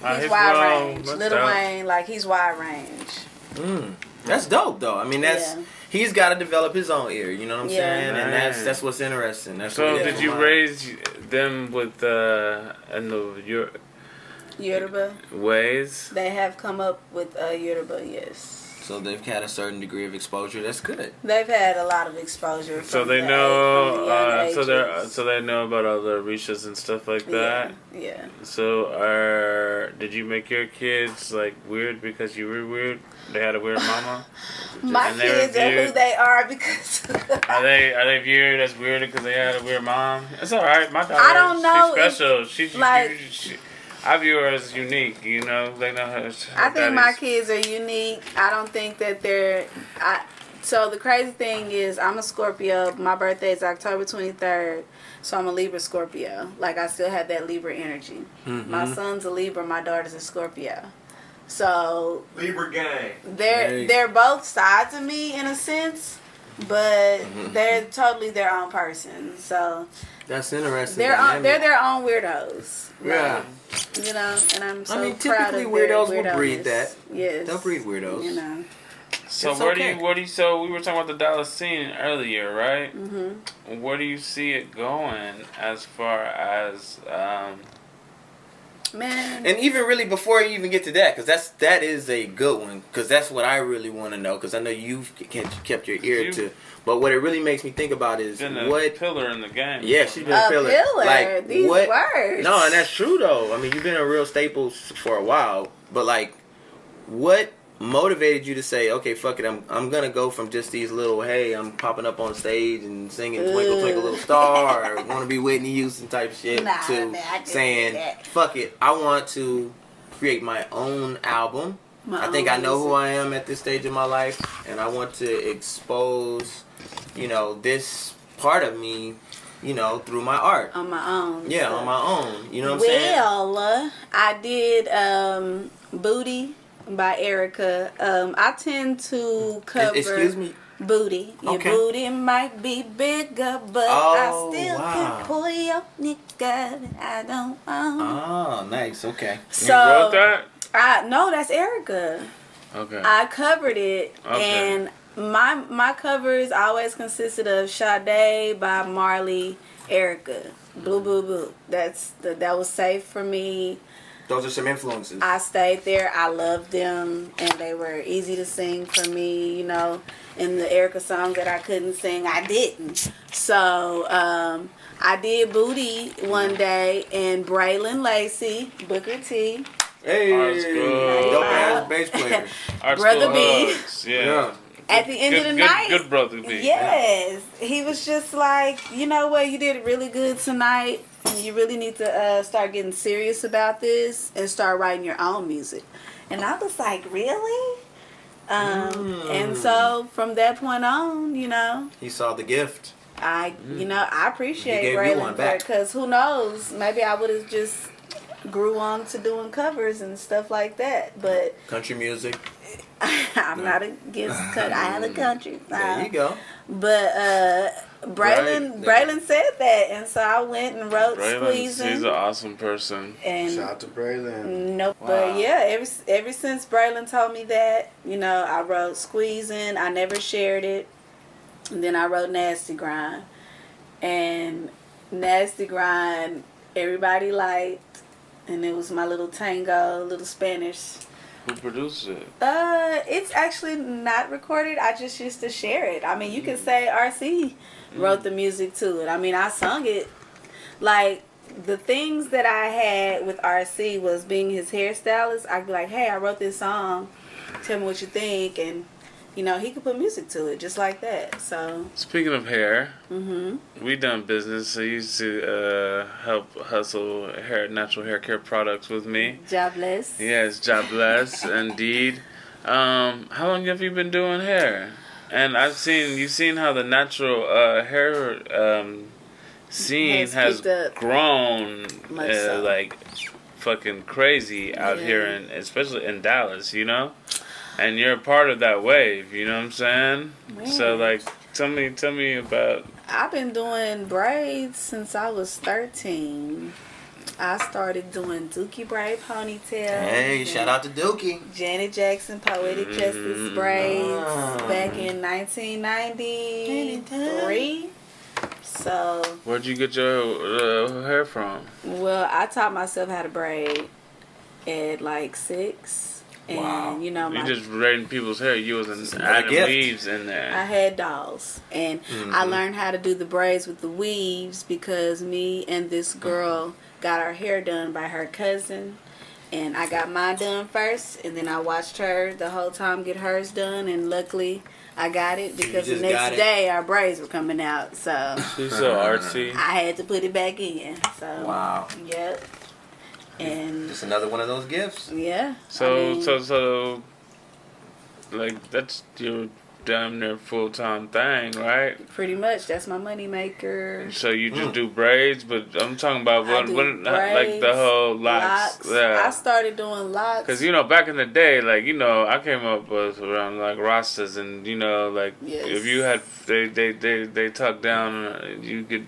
wide range. Lil Wayne, like he's wide range. That's dope though. I mean, he's got to develop his own ear. You know what I'm saying? And that's what's interesting. So did you raise them with in the Yoruba ways? They have come up with Yoruba, yes. So they've had a certain degree of exposure. That's good. They've had a lot of exposure. So they know. So they know about all the Orishas and stuff like that. Yeah. So did you make your kids like weird because you were weird? They had a weird mama. My kids are who they are because. Are they viewed as weird because they had a weird mom? It's all right. My daughter. I don't know. She's special. She's like. I view her as unique, you know. They know her. I think my kids are unique. I don't think that they're. So the crazy thing is, I'm a Scorpio. My birthday is October 23rd, so I'm a Libra Scorpio. Like I still have that Libra energy. Mm-hmm. My son's a Libra. My daughter's a Scorpio. So Libra gang. They're both sides of me in a sense, but they're totally their own person. So that's interesting. They're their own weirdos. Yeah. You know, and I'm so typically proud of their weirdos will breed that. Yes. They'll breed weirdos. You know. So so we were talking about the Dallas scene earlier, right? Mm-hmm. Where do you see it going as far as Man. And even really before you even get to that, because that is a good one, because that's what I really want to know, because I know you've kept your ear to. But what it really makes me think about is been a what pillar in the game. Yeah, she's been a pillar. Like these what? words. No, and that's true though. I mean, you've been a real staple for a while. But like, what motivated you to say, okay, fuck it, I'm gonna go from just these little, hey, I'm popping up on stage and singing Twinkle Twinkle Little Star or wanna be Whitney Houston type shit to saying, fuck it, I want to create my own album. I think I know who I am at this stage of my life, and I want to expose, this part of me, through my art. On my own. Yeah, on my own. You know what I'm saying? Well, I did Booty by Erica. I tend to cover. Excuse me. Booty. Your booty might be bigger, but I still can pull your nigga. I don't. Oh, nice. Okay. So, you wrote that? No, that's Erica. Okay. I covered it, and my covers always consisted of Sade by Marley, Erica, Boo Boo Boo. That was safe for me. Those are some influences. I stayed there. I loved them, and they were easy to sing for me. And the Erica songs that I couldn't sing, I didn't. So I did Booty one day, and Braylon Lacey, Booker T. Hey, dope ass bass player. Brother B. Yeah. At the end of the night. Good Brother B. Yes. He was just like, you know what, you did really good tonight. You really need to start getting serious about this and start writing your own music. And I was like, really? And so from that point on, he saw the gift. I appreciate He gave you one Braylon back. because who knows, maybe I would have just grew on to doing covers and stuff like that. But country music. I'm not against country. I have a country. There you go. But Braylon said that, and so I went and wrote Squeezing. He's an awesome person. And shout out to Braylon. Nope. Wow. But yeah, ever since Braylon told me that, I wrote Squeezing. I never shared it. And then I wrote Nasty Grind. And Nasty Grind, everybody liked. And it was my little tango, little Spanish. Who produced it? It's actually not recorded. I just used to share it. I mean, you can say RC wrote the music to it. I mean, I sung it. Like, the things that I had with RC was being his hairstylist. I'd be like, hey, I wrote this song. Tell me what you think. And, he could put music to it just like that. So. Speaking of hair, we done business. I used to help hustle natural hair care products with me. Jobless. Yes, jobless, indeed. How long have you been doing hair? And you've seen how the natural hair scene has grown like fucking crazy out here, especially in Dallas, And you're a part of that wave, you know what I'm saying? Man. So, like, tell me about... I've been doing braids since I was 13. I started doing Dookie braid ponytails. Hey, shout out to Dookie. Janet Jackson Poetic Justice braids back in 1993. So... Where'd you get your hair from? Well, I taught myself how to braid at, like, 6. Wow. And, you just braiding people's hair. You was adding weaves in there. I had dolls. And I learned how to do the braids with the weaves because me and this girl got our hair done by her cousin. And I got mine done first. And then I watched her the whole time get hers done. And luckily, I got it because the next day our braids were coming out. So she's so artsy. I had to put it back in. So wow. Yep. And just another one of those gifts. Yeah. So like that's your damn near full-time thing, right? Pretty much. That's my money maker. So you just do braids, but I'm talking about braids, like the whole locks. Yeah. I started doing locks. Because, back in the day, like, I came up with around, like, Rastas, and, like, if you had, they tucked down, you could,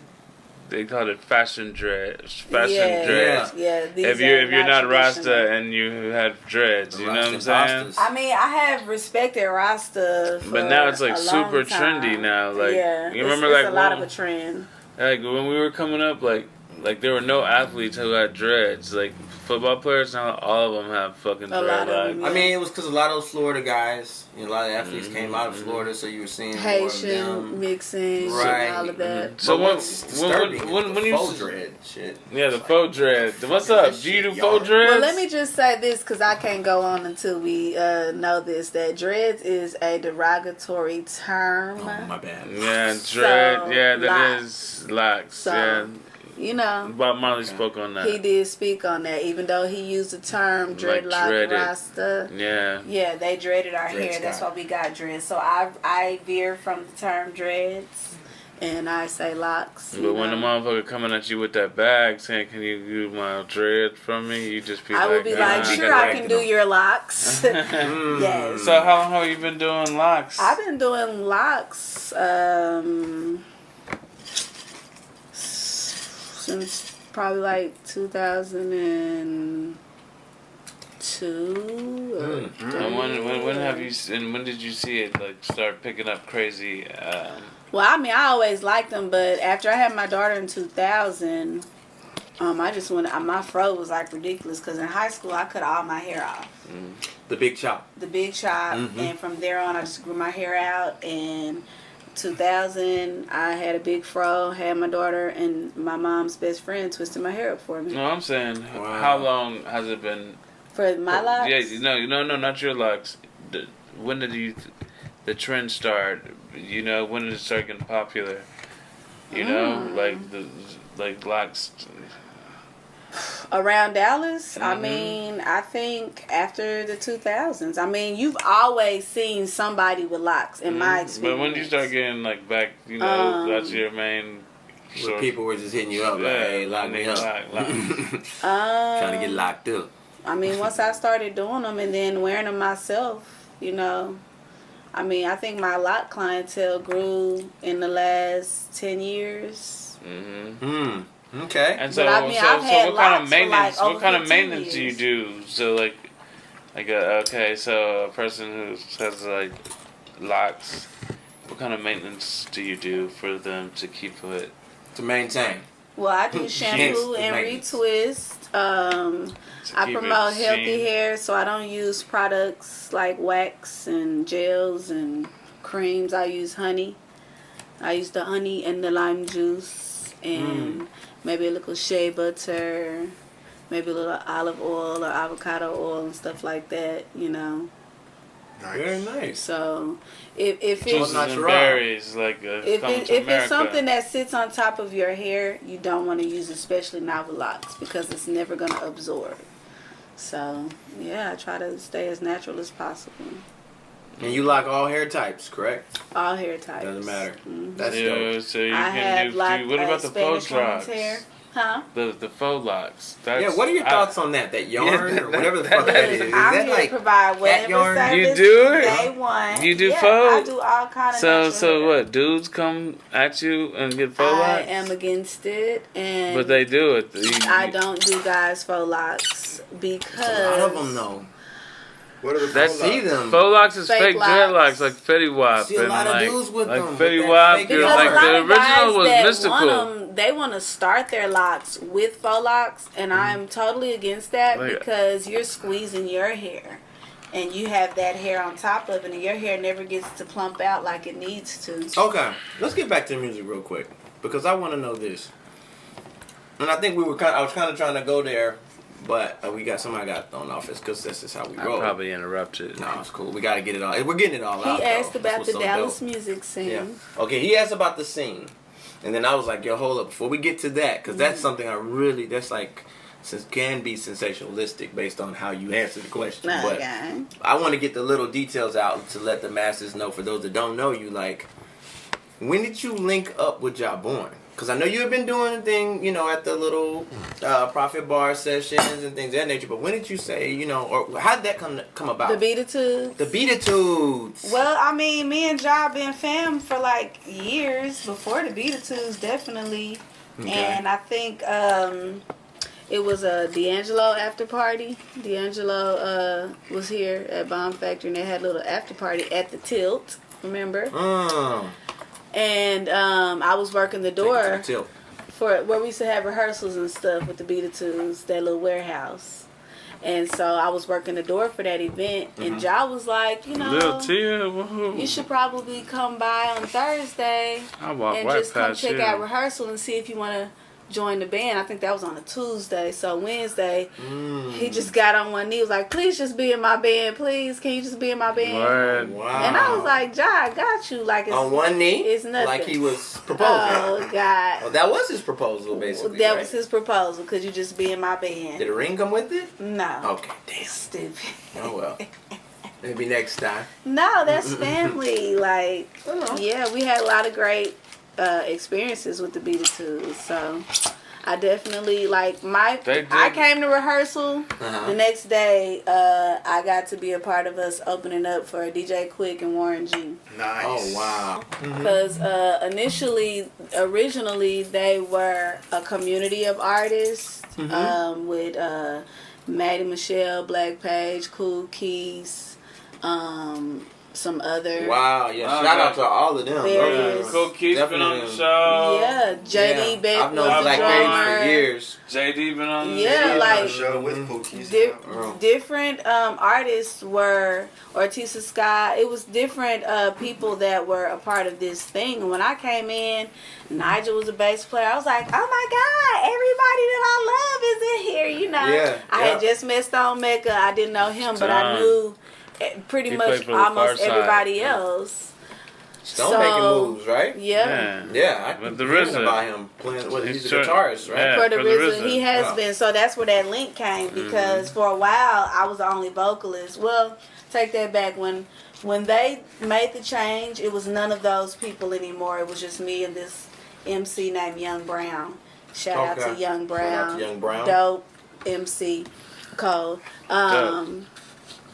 they called it fashion dreads. Dreads. Yeah. If you're not Rasta and you have dreads, you know what I'm saying? Rastas. I mean, I have respected Rasta for but now it's like super trendy trendy now. Like, yeah, you remember it's like a lot of a trend. Like when we were coming up, like like there were no athletes who had dreads. Like football players, now all of them have fucking A lot of dreadlocks. them, I mean, it was because a lot of those Florida guys, a lot of athletes came out of Florida, so you were seeing more of Haitian them. mixing, Right. and all of that. So But what's disturbing when is the you faux dread shit. yeah, the faux dread. What's up? Do you do faux dreads? Well, let me just say this because I can't go on until we know this. That dreads is a derogatory term. Oh, my bad. Yeah, So, dread. Yeah, that locks. is locks. So, yeah, You know, Bob Marley spoke on that. he did speak on that, even though he used the term Like dreadlock, dreaded. rasta. Yeah. Yeah, they dreaded our Dread hair. That's style. why we got dreads. So I veer from the term dreads, and I say locks. But when the motherfucker coming at you with that bag saying, "Can you do my dread from me?" You just be I like, would be like, "Nah." sure, I can do your locks. Yes. So how long have you been doing locks? I've been doing locks since probably like 2002. And when have you? And when did you see it like start picking up crazy? Well, I mean, I always liked them, but after I had my daughter in 2000, I just went. My fro was like ridiculous because in high school I cut all my hair off. The big chop. The big chop, and from there on I just grew my hair out. And 2000, I had a big fro, had my daughter, and my mom's best friend twisted my hair up for me. No, I'm saying, Wow. how long has it been? For my locks? Yeah, no, not your locks. When did the trend start? You know, when did it start getting popular? You know, like locks. Around Dallas, I mean, I think after the 2000s. I mean, you've always seen somebody with locks in my experience. But when you start getting like back, you know, that's your main. Where people were just hitting you up like, hey, lock me up. Lock. Trying to get locked up. I mean, once I started doing them and then wearing them myself, you know, I mean, I think my lock clientele grew in the last 10 years. Okay. And so, But I mean, I've had what kind of locks for, maintenance? like, What kind of over 15 maintenance do you years. do? So okay, so a person who has like locks, what kind of maintenance do you do for them to keep it? To maintain. Well, I do Hence shampoo the and maintenance. retwist. I keep it promote healthy sheen. hair, so I don't use products like wax and gels and creams. I use honey. I use the honey and the lime juice and maybe a little shea butter, maybe a little olive oil or avocado oil and stuff like that, you know. Very nice. So if Juices it's and natural. berries, like if it's something that sits on top of your hair, you don't want to use, especially novel locks, because it's never going to absorb. So yeah, I try to stay as natural as possible. And you lock all hair types, correct? All hair types. Doesn't matter. Mhm. That's yeah, dope. so you I can have do. like What about the faux Spanish woman's locks? hair. Huh? The faux locks. Yeah, what are your thoughts on that? That yarn or whatever the fuck that is? Is I'm that here like to provide whatever yarn? service You do it? they want. You do yeah, faux? I do all kind of natural So hair. what? Dudes come at you and get faux I locks? am against it, and But they do it. I don't do guys faux locks because a lot of them though. What are the That's- faux See locks? them. Faux locks is Fake fake locks. dreadlocks, like Fetty Wap. See a and lot of like, dudes with like them, Fetty with that Wap. fake You're because like a lot the of original guys was that mystical. want them, they want to start their locks with faux locks, and I'm totally against that Like- because you're squeezing your hair, and you have that hair on top of it, and your hair never gets to plump out like it needs to. Okay, let's get back to the music real quick because I want to know this. And I think I was kind of trying to go there, but somebody got thrown off. It's because this is how we I roll. probably interrupted. No, it's cool. We got to get it all. We're getting it all out. He asked though. about That's the what's so Dallas dope. music scene. Yeah. Okay, he asked about the scene. And then I was like, yo, hold up. Before we get to that, because that's something that's like, can be sensationalistic based on how you answer the question. But Okay. I want to get the little details out to let the masses know, for those that don't know you, like, when did you link up with Jabborn? Because I know you have been doing a thing, at the little Prophet Bar sessions and things of that nature, but when did you say, or how did that come about? The Beatitudes. The Beatitudes. Well, I mean, me and Ja been fam for like years before the Beatitudes, definitely. Okay. And I think it was a D'Angelo after party. D'Angelo was here at Bomb Factory, and they had a little after party at the Tilt. Remember? Mm. And I was working the Take it to door the tilt. for where we used to have rehearsals and stuff with the Beatitudes, that little warehouse. And so I was working the door for that event, and Ja was like, you know, Little Tia, woohoo. you should probably come by on Thursday I walk and right just come past check you. out rehearsal and see if you want to join the band. I think that was on a Tuesday. So Wednesday, he just got on one knee, was like, please just be in my band, please. Can you just be in my band? Word. Wow. And I was like, Ja, I got you. Like, it's, on one knee? it's nothing. Like he was proposing. Oh, God. Well, that was his proposal, basically. That right? was his proposal. Could you just be in my band? Did a ring come with it? No. Okay, damn. Stupid. Oh, well. Maybe next time. No, that's family. Like, Oh. yeah, we had a lot of great experiences with the Beatitudes. So I definitely like I came to rehearsal. The next day, I got to be a part of us opening up for DJ Quick and Warren G. Nice. Oh, wow. Because originally they were a community of artists with Maddie Michelle, Black Page, Cool Keys, some other. Wow, yeah. Shout out to all of them. Various- Cool Keith's been on the Definitely. show. Yeah, JD Beck I've known was Black a Page drummer. for years. JD been on the Yeah, like Show with Pookies. different artists were Ortiz Sky. It was different people that were a part of this thing. And when I came in, Nigel was a bass player. I was like, oh my God, everybody that I love is in here. You know, Yeah, I had just met Stone Mecca. I didn't know him, but I knew pretty He much played for the almost Far Side. everybody else. Stone making moves, right? Yeah. Yeah, I With can the hear RZA. about him playing. Well, he's a He's guitarist, right? Yeah, For the for the RZA, RZA. he has Wow. been. So that's where that link came, because for a while I was the only vocalist. Well, take that back. When they made the change, it was none of those people anymore. It was just me and this MC named Young Brown. Shout out to Young Brown. Shout out to Young Brown. Dope MC Cole.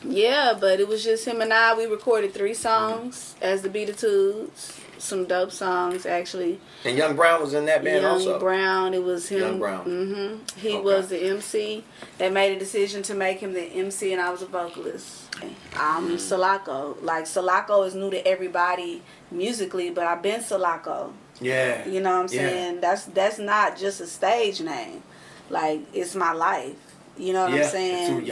Yeah, but it was just him and I. We recorded 3 songs as the Beatitudes. Some dope songs, actually. And Young Brown was in that band Young also. Brown, it was him. Young Brown. He Okay. was the MC. They made a decision to make him the MC, and I was a vocalist. I'm Salako. Like, Salako is new to everybody musically, but I've been Salako. Yeah. You know what I'm Yeah. saying? That's not just a stage name. Like, it's my life. You know what I'm saying?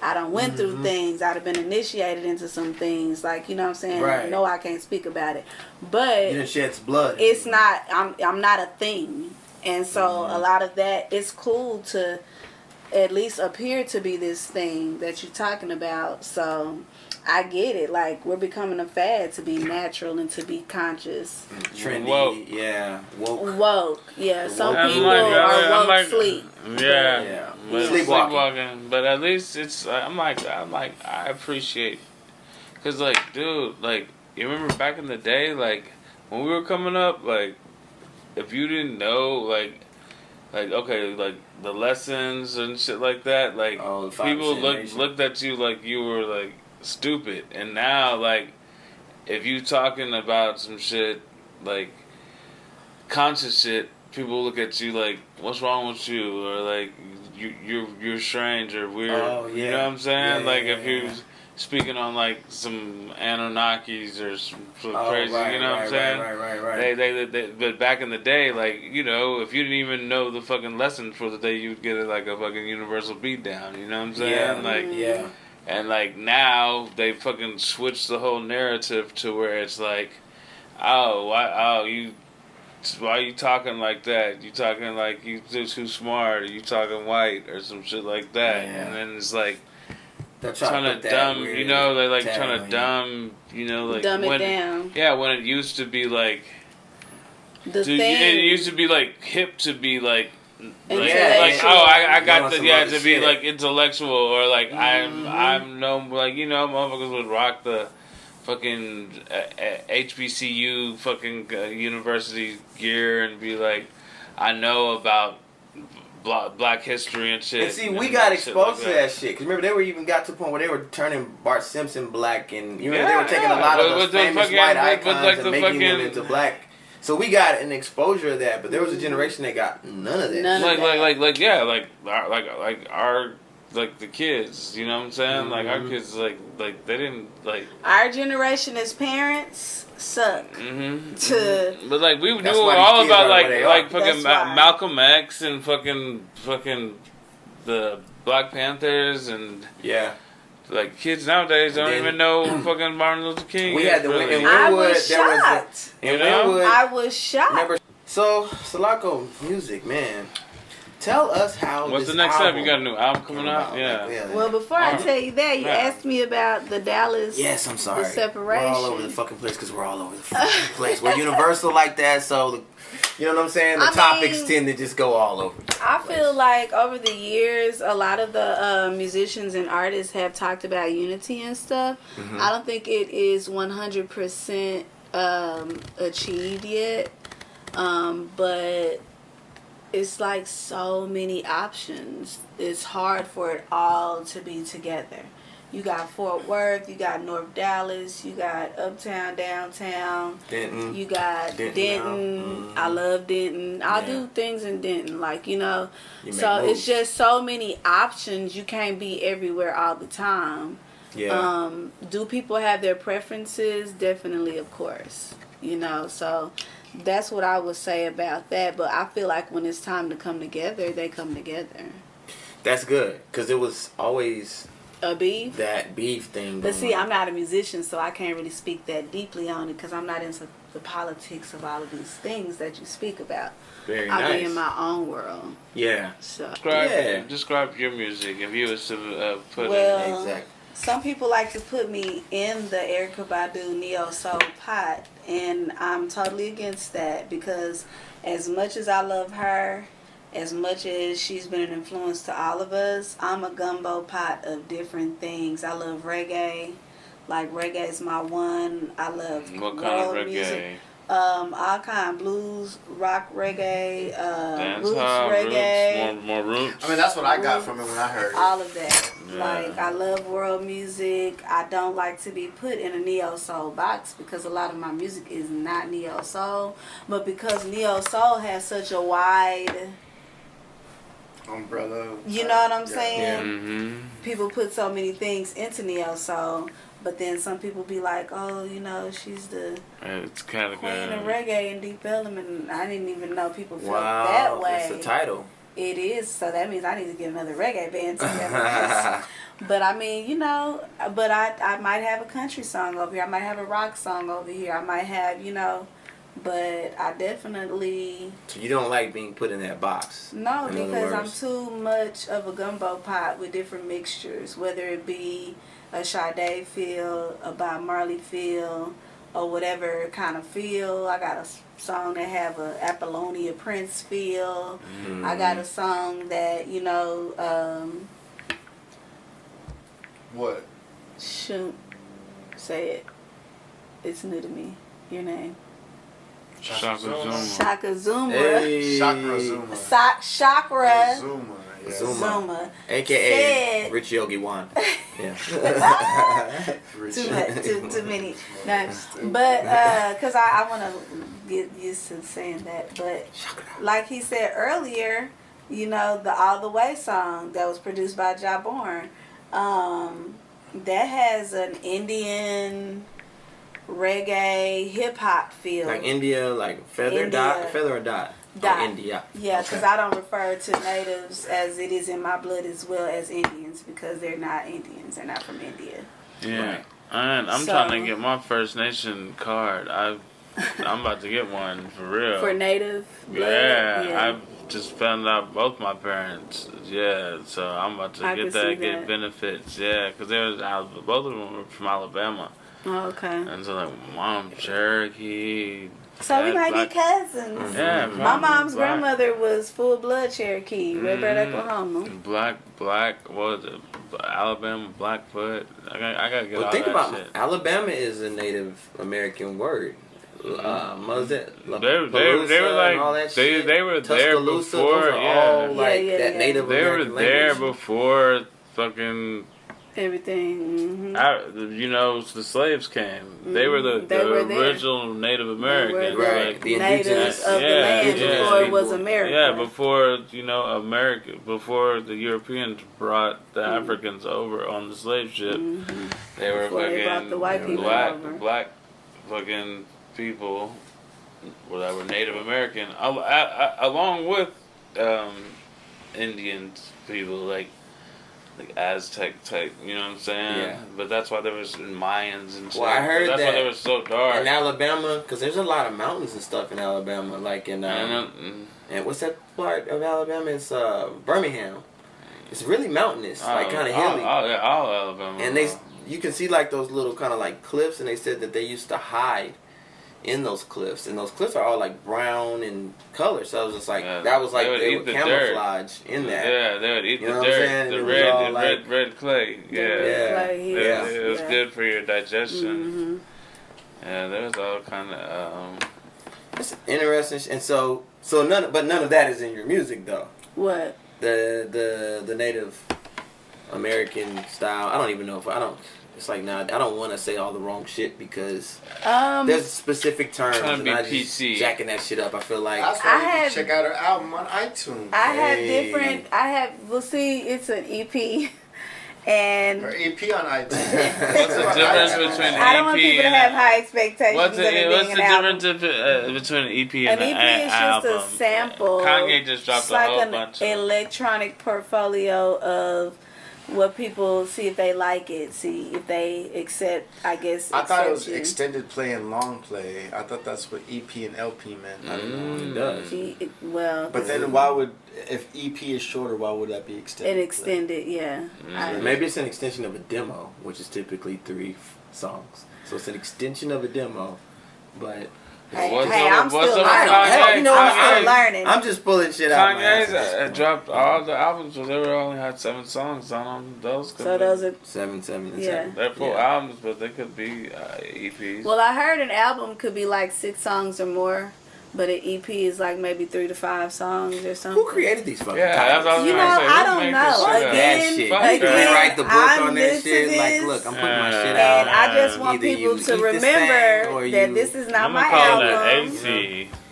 I done went through things. I'd have been initiated into some things. Like, you know what I'm saying? Right. No, I can't speak about it. But You done shed some blood. it's not, I'm not a thing. And so a lot of that, it's cool to at least appear to be this thing that you're talking about. So I get it. Like, we're becoming a fad to be natural and to be conscious. Trendy. Woke. Yeah. Woke. Woke. Yeah. Some I'm people like- are I'm woke like- sleep. Yeah. Yeah. But Sleepwalking. But at least it's, I'm like, I appreciate, cause like, dude, like, you remember back in the day, like, when we were coming up, like, if you didn't know, like, okay, like, the lessons and shit like that, like, Oh, the 5% people nation. looked at you like you were, like, stupid. And now, like, if you talking about some shit, like, conscious shit, people look at you like, what's wrong with you? Or, like, you're strange or weird. Oh, yeah. You know what I'm saying? Yeah, like, yeah, if you're yeah. speaking on, like, some Anunnakis or some crazy, right, you know what I'm saying? Right. They, but back in the day, like, you know, if you didn't even know the fucking lesson for the day, you'd get it like a fucking universal beatdown. You know what I'm saying? Yeah. Like, Yeah. and like now they fucking switched the whole narrative to where it's like, why are you talking like that? You talking like you too smart, or you talking white, or some shit like that. Yeah. And then it's like They're trying put to that dumb, weird you know, they're like tag trying on to you. dumb, you know, like Dumb it when, down. yeah, when it used to be like, The dude, thing. it used to be like hip to be like Intellectual. I You got want the some yeah other to be shit. like intellectual or like I'm no like you know motherfuckers would rock the fucking HBCU fucking university gear and be like I know about black history and shit. And see, we got shit like exposed to that shit. Because remember, they were even got to the point where they were turning Bart Simpson black. And you remember, they were taking a lot of those the famous fucking- white but icons like and the making them fucking- into black. So we got an exposure of that. But there was a generation that got none of that. None of shit. that. like our like the kids. You know what I'm saying? Like our kids, like they didn't like. Our generation as parents suck. But like we knew That's why all these kids about are like where they like are. fucking That's why. Malcolm X and fucking the Black Panthers and Yeah. like kids nowadays don't And then- even know fucking Martin Luther King. We is, had the really. in I Winwood. was There was shocked. in You know? Winwood. I was shocked. Remember, so Salako music, man. Tell us how. What's this the next step? album You got a new album coming came out? about. Yeah. Well, before I Alright. tell you that, you Yeah. asked me about the Dallas. Yes, I'm sorry. The separation. We're all over the fucking place because we're all over the fucking place. We're universal like that, so you know what I'm saying. The I topics mean, tend to just go all over. I feel like over the years, a lot of the musicians and artists have talked about unity and stuff. I don't think it is 100% achieved yet, but it's like so many options. It's hard for it all to be together. You got Fort Worth, you got North Dallas, you got Uptown, Downtown. Denton. You got Denton Denton. now. I love Denton. I'll Yeah. do things in Denton, like, you know. You make So moves. it's just so many options. You can't be everywhere all the time. Yeah. Do people have their preferences? Definitely, of course. You know, so that's what I would say about that. But I feel like when it's time to come together, they come together. That's good because it was always A beef? that beef thing. But see, going on. I'm not a musician, so I can't really speak that deeply on it because I'm not into the politics of all of these things that you speak about. Very I'll nice. be in my own world. Yeah. So, Describe your music if you was to put Well, Exactly. some people like to put me in the Erykah Badu neo soul pot, and I'm totally against that because as much as I love her, as much as she's been an influence to all of us, I'm a gumbo pot of different things. I love reggae. Like reggae is my one. I love what kind of world reggae? music. All kind, blues, rock reggae, Dance roots hall, reggae. roots, more roots. I mean, that's what I got from it when I heard it. All of that. Yeah. Like, I love world music. I don't like to be put in a neo soul box because a lot of my music is not neo soul. But because neo soul has such a wide, Umbrella. you know what I'm saying? Yeah. Mm-hmm. People put so many things into neo soul. But then some people be like, oh, you know, she's the It's kind of queen of good. reggae and deep element. I didn't even know people felt Wow. that way. That's the title. It is, so that means I need to get another reggae band together. But I mean, you know, but I might have a country song over here. I might have a rock song over here. I might have, you know, but I definitely So you don't like being put in that box. no, In other because I'm words. too much of a gumbo pot with different mixtures, whether it be a Sade feel, a Bob Marley feel, or whatever kind of feel. I got a song that have a Apollonia Prince feel. I got a song that, you know, What? shoot, say it. It's new to me. Your name. Shaka Zuma. Shaka Zuma. Hey. Chakra Zuma. Chakra Zuma. Yeah. Zuma. Zuma. AKA Said- Rich Yogi Wan. Yeah. Rich. Too much, too many. No, but because I want to get used to saying that. But like he said earlier, you know, the All the Way song that was produced by Jaborn, that has an Indian reggae hip hop feel. Like India, like feather India. dot, feather or dot. Dot. Oh, India. Yeah, because Okay. I don't refer to natives as it is in my blood as well as Indians because they're not Indians. They're not from India. Yeah. Right. And I'm So- trying to get my First Nation card. I'm about to get one for real. For native blood. Yeah, I've just found out both my parents. Yeah, so I'm about to I get can see that, get that. benefits. Yeah, because both of them were from Alabama, Oh, okay. and so like mom Cherokee. So we dad might black. be cousins. Yeah, My mom's black. grandmother was full blood Cherokee, Redbird, Mhm. Oklahoma. Black. What was it? Alabama Blackfoot. I gotta get Well, all think that about shit. Alabama is a Native American word. Was it? They were like they were there Tuscaloosa, before. those are Yeah, all like Yeah, that yeah. Native they were American there language. before fucking Everything. The slaves came. They were the were there. original Native Americans. Right. The natives indigenous of the land before it was people. America. Yeah, before before the Europeans brought the Africans over on the slave ship, they were Before they brought the white people over. black fucking people that were Native American, along with Indian people like Aztec type, you know what I'm saying? Yeah. But that's why there was Mayans and shit. Well, I heard that's why that they were so dark. in Alabama, because there's a lot of mountains and stuff in Alabama, like in and what's that part of Alabama? It's Birmingham. It's really mountainous, like kind of hilly. All Alabama. And you can see like those little kind of like cliffs, and they said that they used to hide in those cliffs, and those cliffs are all like brown in color. So I was just like, that was like they would camouflage in that. Yeah, they would eat You the know what I'm dirt, saying? the It was all like- red clay. Yeah, it was good for your digestion. Yeah, there was all kind of. It's interesting, and so none of that is in your music though. What? The Native American style. I don't even know if I don't. It's like I don't want to say all the wrong shit because there's specific terms and I just jacking that shit up. I feel like That's why you check out her album on iTunes. Well, see, it's an EP. And her EP on iTunes. What's the difference between an EP I don't want people to have high expectations. What's the difference between an EP and an album? An EP is just a sample. Kanye just dropped a whole bunch of electronic portfolio of what people see if they like it, see if they accept. I thought it was extended play and long play. I thought that's what EP and LP meant. I don't know. It does. But then why would, if EP is shorter, why would that be extended? Extended, yeah. Maybe it's an extension of a demo, which is typically 3 songs. So it's an extension of a demo, but. I'm still learning. I'm learning. I'm just pulling shit out. Kanye's dropped all the albums, but they only had 7 songs on them. Those are 7, and 7. They're full albums, but they could be EPs. Well, I heard an album could be like 6 songs or more, but an EP is like maybe 3 to 5 songs or something. Who created these fucking titles? I don't know. Again, write the book on that shit. Like, look, I'm putting my shit out. And I just want people to remember that this is not my album.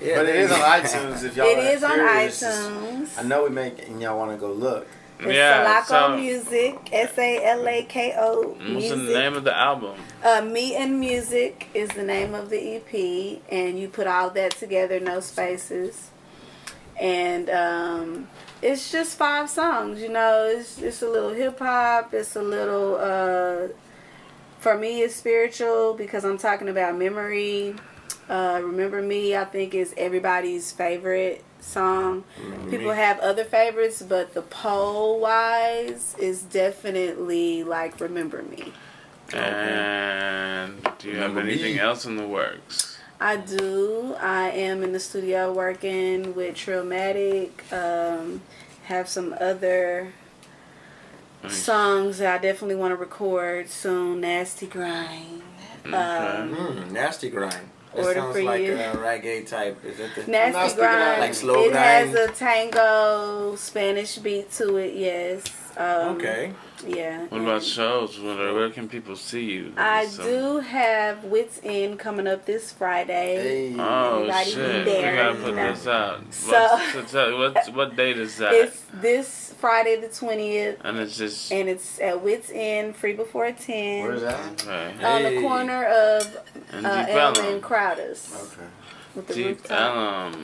Yeah, but it is on iTunes. If y'all is on curious, iTunes. I know we make it, and y'all want to go look. It's Salako Music, Salako Music. What's the name of the album? Me and Music is the name of the EP, and you put all that together, no spaces. And it's just 5 songs, it's a little hip hop, it's a little, for me it's spiritual because I'm talking about memory. Remember Me, I think, is everybody's favorite song. People have other favorites, but the poll wise is definitely like Remember Me. And do you have anything else in the works? I do. I am in the studio working with Trillmatic. Have some other songs that I definitely want to record soon. Nasty Grind. Nasty Grind. That Order sounds for like you. a reggae type. Is that the Nasty Grind? Like slow it grind? has a tango Spanish beat to it. Yes. Okay. Yeah. What about shows? Where can people see you? I do have Wits End coming up this Friday. Hey. Oh Everybody shit! be there, We gotta put this out. So what date is that? It's this Friday the 20th. And it's just. And it's at Wits End, free before 10. Where's that? Okay. On the corner of Elm and Crowders. Okay. With the Deep rooftop.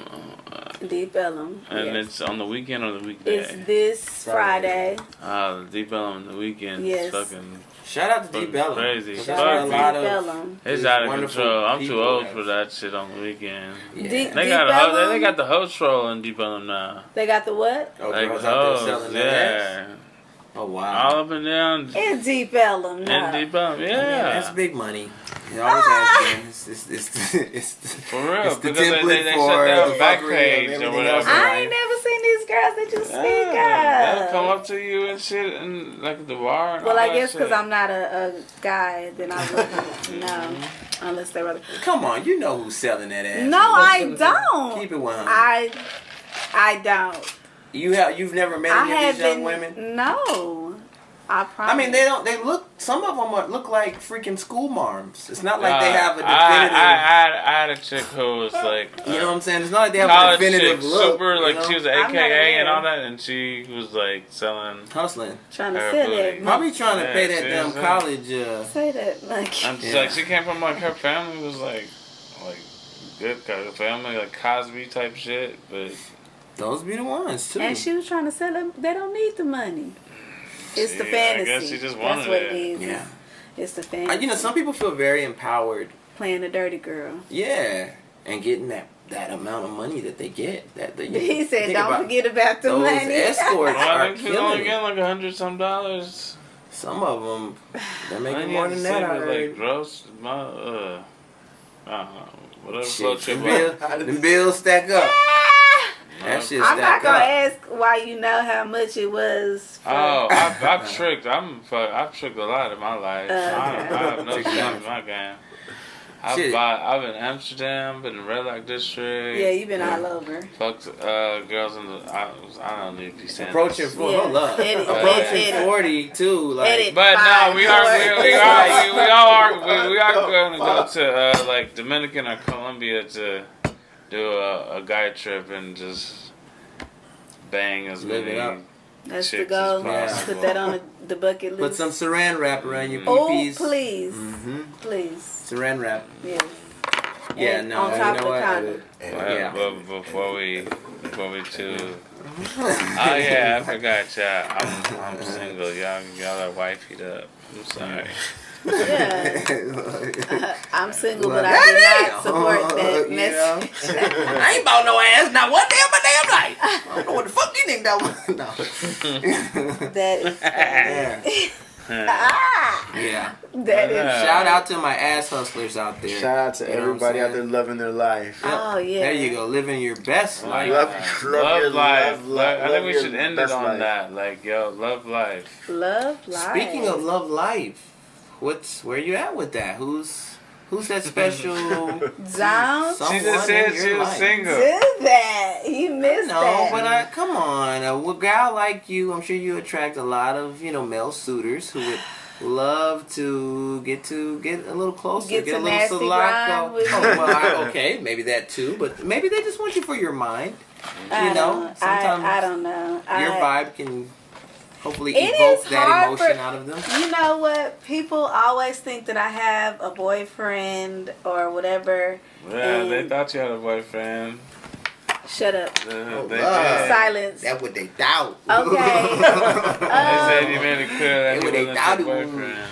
Deep Ellum. And yes. it's on the weekend or the weekday? It's this Friday. The Deep Ellum on the weekend. Yes. Fucking. Shout out to Deep Ellum. Crazy. Shout out to Deep Ellum. It's out of control. I'm too old for that shit on the weekend. Yeah. They got the host roll in Deep Ellum now. They got the what? Oh, Like girls out there selling hoes, their ass? yeah. Oh, wow. All up and down. In Deep Ellum. In Deep Ellum, yeah. That's big money. It always has been. It's For real, it's the because they template shut for down the back fuckery page of or everything whatever. else. I ain't never seen these girls that you speak They'll come of. up to you and shit and like at the bar. Well, I guess because I'm not a guy, then I wouldn't know. Unless they were. Come on, you know who's selling that ass. No, I don't. Keep it 100. I don't. You've never met any of these young women? No. I promise. I mean, they don't. They look. Some of them look like freaking school marms. It's not like they have a definitive. I had a chick who was like, you know what I'm saying? It's not like they have a college definitive chick, look. super like she was an I'm not AKA and aware. all that, and she was like selling. Hustling. trying to her say booty. that. Probably trying to pay that she damn was college. Say that like. I'm just Yeah. like she came from like her family was like good kind of family, like Cosby type shit, but Those be the ones too. And she was trying to sell them. They don't need the money. It's the See, fantasy. I guess she just wanted That's what it. it is. Yeah. It's the fantasy. You know, some people feel very empowered. Playing the dirty girl. Yeah, and getting that amount of money that they get. He said, think "Don't about forget about the those money." escorts well, I are think she's only killing getting it. like $100-some. Some of them, they're I making didn't more have than to that. say, I but, heard. like gross, I don't know, whatever float Shit, your them boat. them bills stack up. That shit I'm not stack gonna up. ask why you know how much it was. For, Oh, I've tricked. I've tricked a lot in my life. I have no Tricked shame out. in my game. Shit. I've been in Amsterdam, been in Red Light District. yeah, you've been all over. Fucked girls in the. I don't need to be saying Approaching this. 40, Yeah. hold up. Edit, Approaching edit. 40 too. Like Edit. But no, Five, we are four. going to go to like Dominican or Colombia to do a guy trip and just bang as Live it many up. That's the chicks goal. as Yeah. possible. Put that on the bucket list. put some saran wrap around your Oh, peepees. please, Mm-hmm. please. Saran wrap. Yeah. Yeah, And no, on you top know of what? condom. Yeah. But before we too. Oh yeah, I forgot y'all. I'm single. Y'all are wifeyed up. I'm sorry. Yeah. I'm single, Well, but I do goddamn. not support that You message. I ain't bought no ass, not one day of my damn life. I don't know what the fuck you think that was. No. That is Yeah. ah, Yeah. that is. Shout out to my ass hustlers out there. Shout out to You know what I'm everybody out there saying? loving their life. Oh yeah. There you go, living your best life. Love life. I think we your should end it best on life. that. Like, yo, love life. Love life. Speaking of love life, where you at with that? Who's that special? don't She just said she was single. do that. You missed No, that. but come on, a gal like you, I'm sure you attract a lot of male suitors who would love to get a little closer, Get get to a little nasty Salako. grind with Oh, you. well, okay, maybe that too, but maybe they just want you for your mind. I You know, sometimes I don't know. your vibe can hopefully It evoke is that hard emotion for- out of them. You know what? People always think that I have a boyfriend or whatever. Yeah, they And- thought you had a boyfriend. Shut up. They Oh, did. God. Silence. That's what they doubt. Okay. They said you made it clear that They he would- they wasn't thought your it was- boyfriend.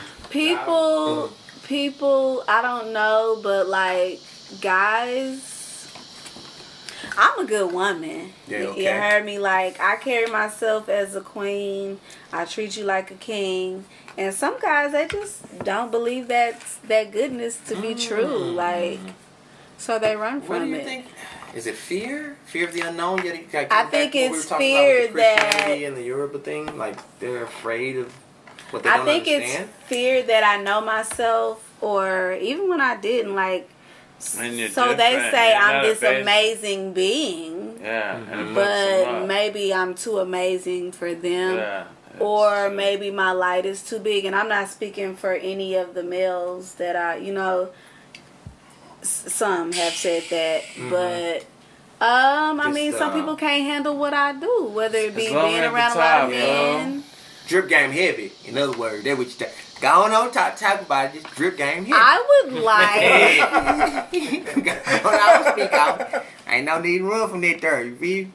People, I don't know, but like guys, I'm a good woman. Yeah, You okay. heard me? Like, I carry myself as a queen. I treat you like a king. And some guys, they just don't believe that goodness to be true. Like, so they run What do from you it. think? Is it fear? Fear of the unknown? I think it's fear that- and the Yoruba thing, like they're afraid of what they I don't think understand. it's fear that I know myself, or even when I didn't, like, And you're so they different. say You're I'm not this a base- amazing being, Yeah, and it mucks them but up. maybe I'm too amazing for them. Yeah, Or it's- maybe my light is too big, and I'm not speaking for any of the males that some have said that, but I mean, some people can't handle what I do, whether it be As long being as the around a lot top, of yo. men. Drip game heavy. In other words, that's what you think. Go on, talk about it. Just drip game heavy. I would like. I don't speak out. Ain't no need to run from that dirt. You feel?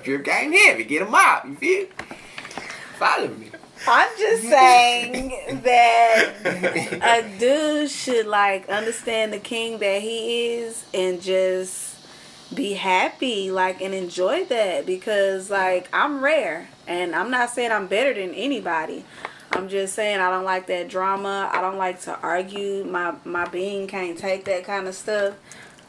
Drip game heavy. Get them out. You feel? Follow me. I'm just saying that a dude should like understand the king that he is and just be happy, like, and enjoy that, because like I'm rare, and I'm not saying I'm better than anybody. I'm just saying I don't like that drama. I don't like to argue. My being can't take that kind of stuff.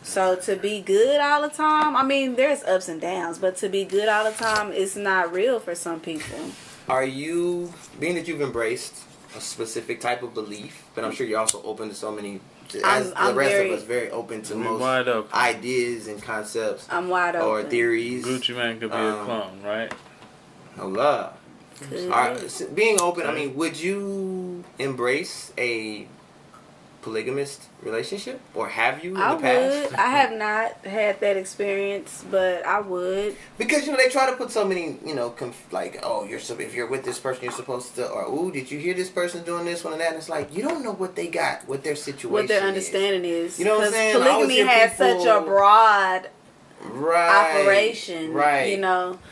So to be good all the time, I mean, there's ups and downs, but to be good all the time, it's not real for some people. Are you, being that you've embraced a specific type of belief, but I'm sure you're also open to so many, as I'm the rest very- of us, very open to most wide open. ideas and concepts I'm wide open. or theories. Gucci Man could be a clone, right? Oh, love. Could All right, be. being open, I mean, would you embrace a polygamist relationship, or have you in I the past? would. I have not had that experience, but I would. Because they try to put so many, like, oh, if you're with this person, you're supposed to, or ooh, did you hear this person doing this one and that? And it's like you don't know what they got, what their situation, What their understanding is. You know what I'm saying? Polygamy has such a broad operation, right?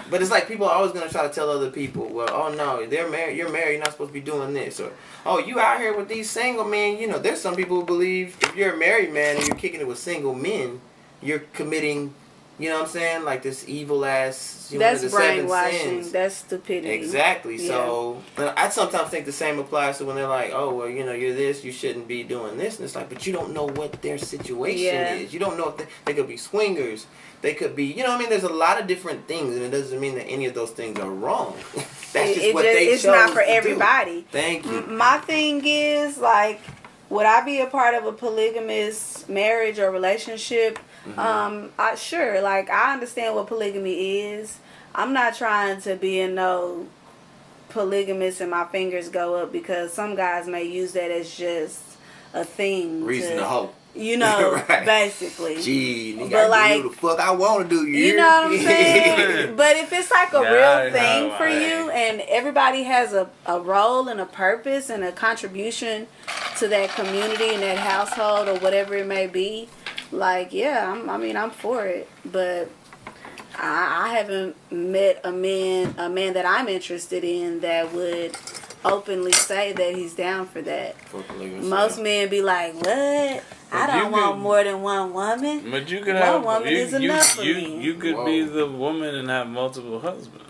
But it's like people are always gonna try to tell other people, well, oh no, they're married, you're married, you're not supposed to be doing this, or oh, you out here with these single men. There's some people who believe if you're a married man and you're kicking it with single men, you're committing, you know what I'm saying, like this evil ass. That's the seven brainwashing. sins. That's stupidity. Exactly. Yeah. So I sometimes think the same applies to when they're like, oh, well, you're this, you shouldn't be doing this, and it's like, but you don't know what their situation is. You don't know if they could be swingers. They could be, there's a lot of different things, and it doesn't mean that any of those things are wrong. That's just what they chose. It's not for to everybody. Do. Thank you. My thing is, like, would I be a part of a polygamous marriage or relationship? Sure. Like, I understand what polygamy is. I'm not trying to be in no polygamous and my fingers go up, because some guys may use that as just a thing. Reason to hope. Right. Basically. Gee, nigga, but I do the fuck I want to do. You know what I'm saying? But if it's like a real thing for you, and everybody has a role and a purpose and a contribution to that community and that household or whatever it may be, like, I'm for it. But I haven't met a man that I'm interested in that would openly say that he's down for that. Most men be like, what? I don't want more than one woman. But you could one woman is enough for me. You could be the woman and have multiple husbands.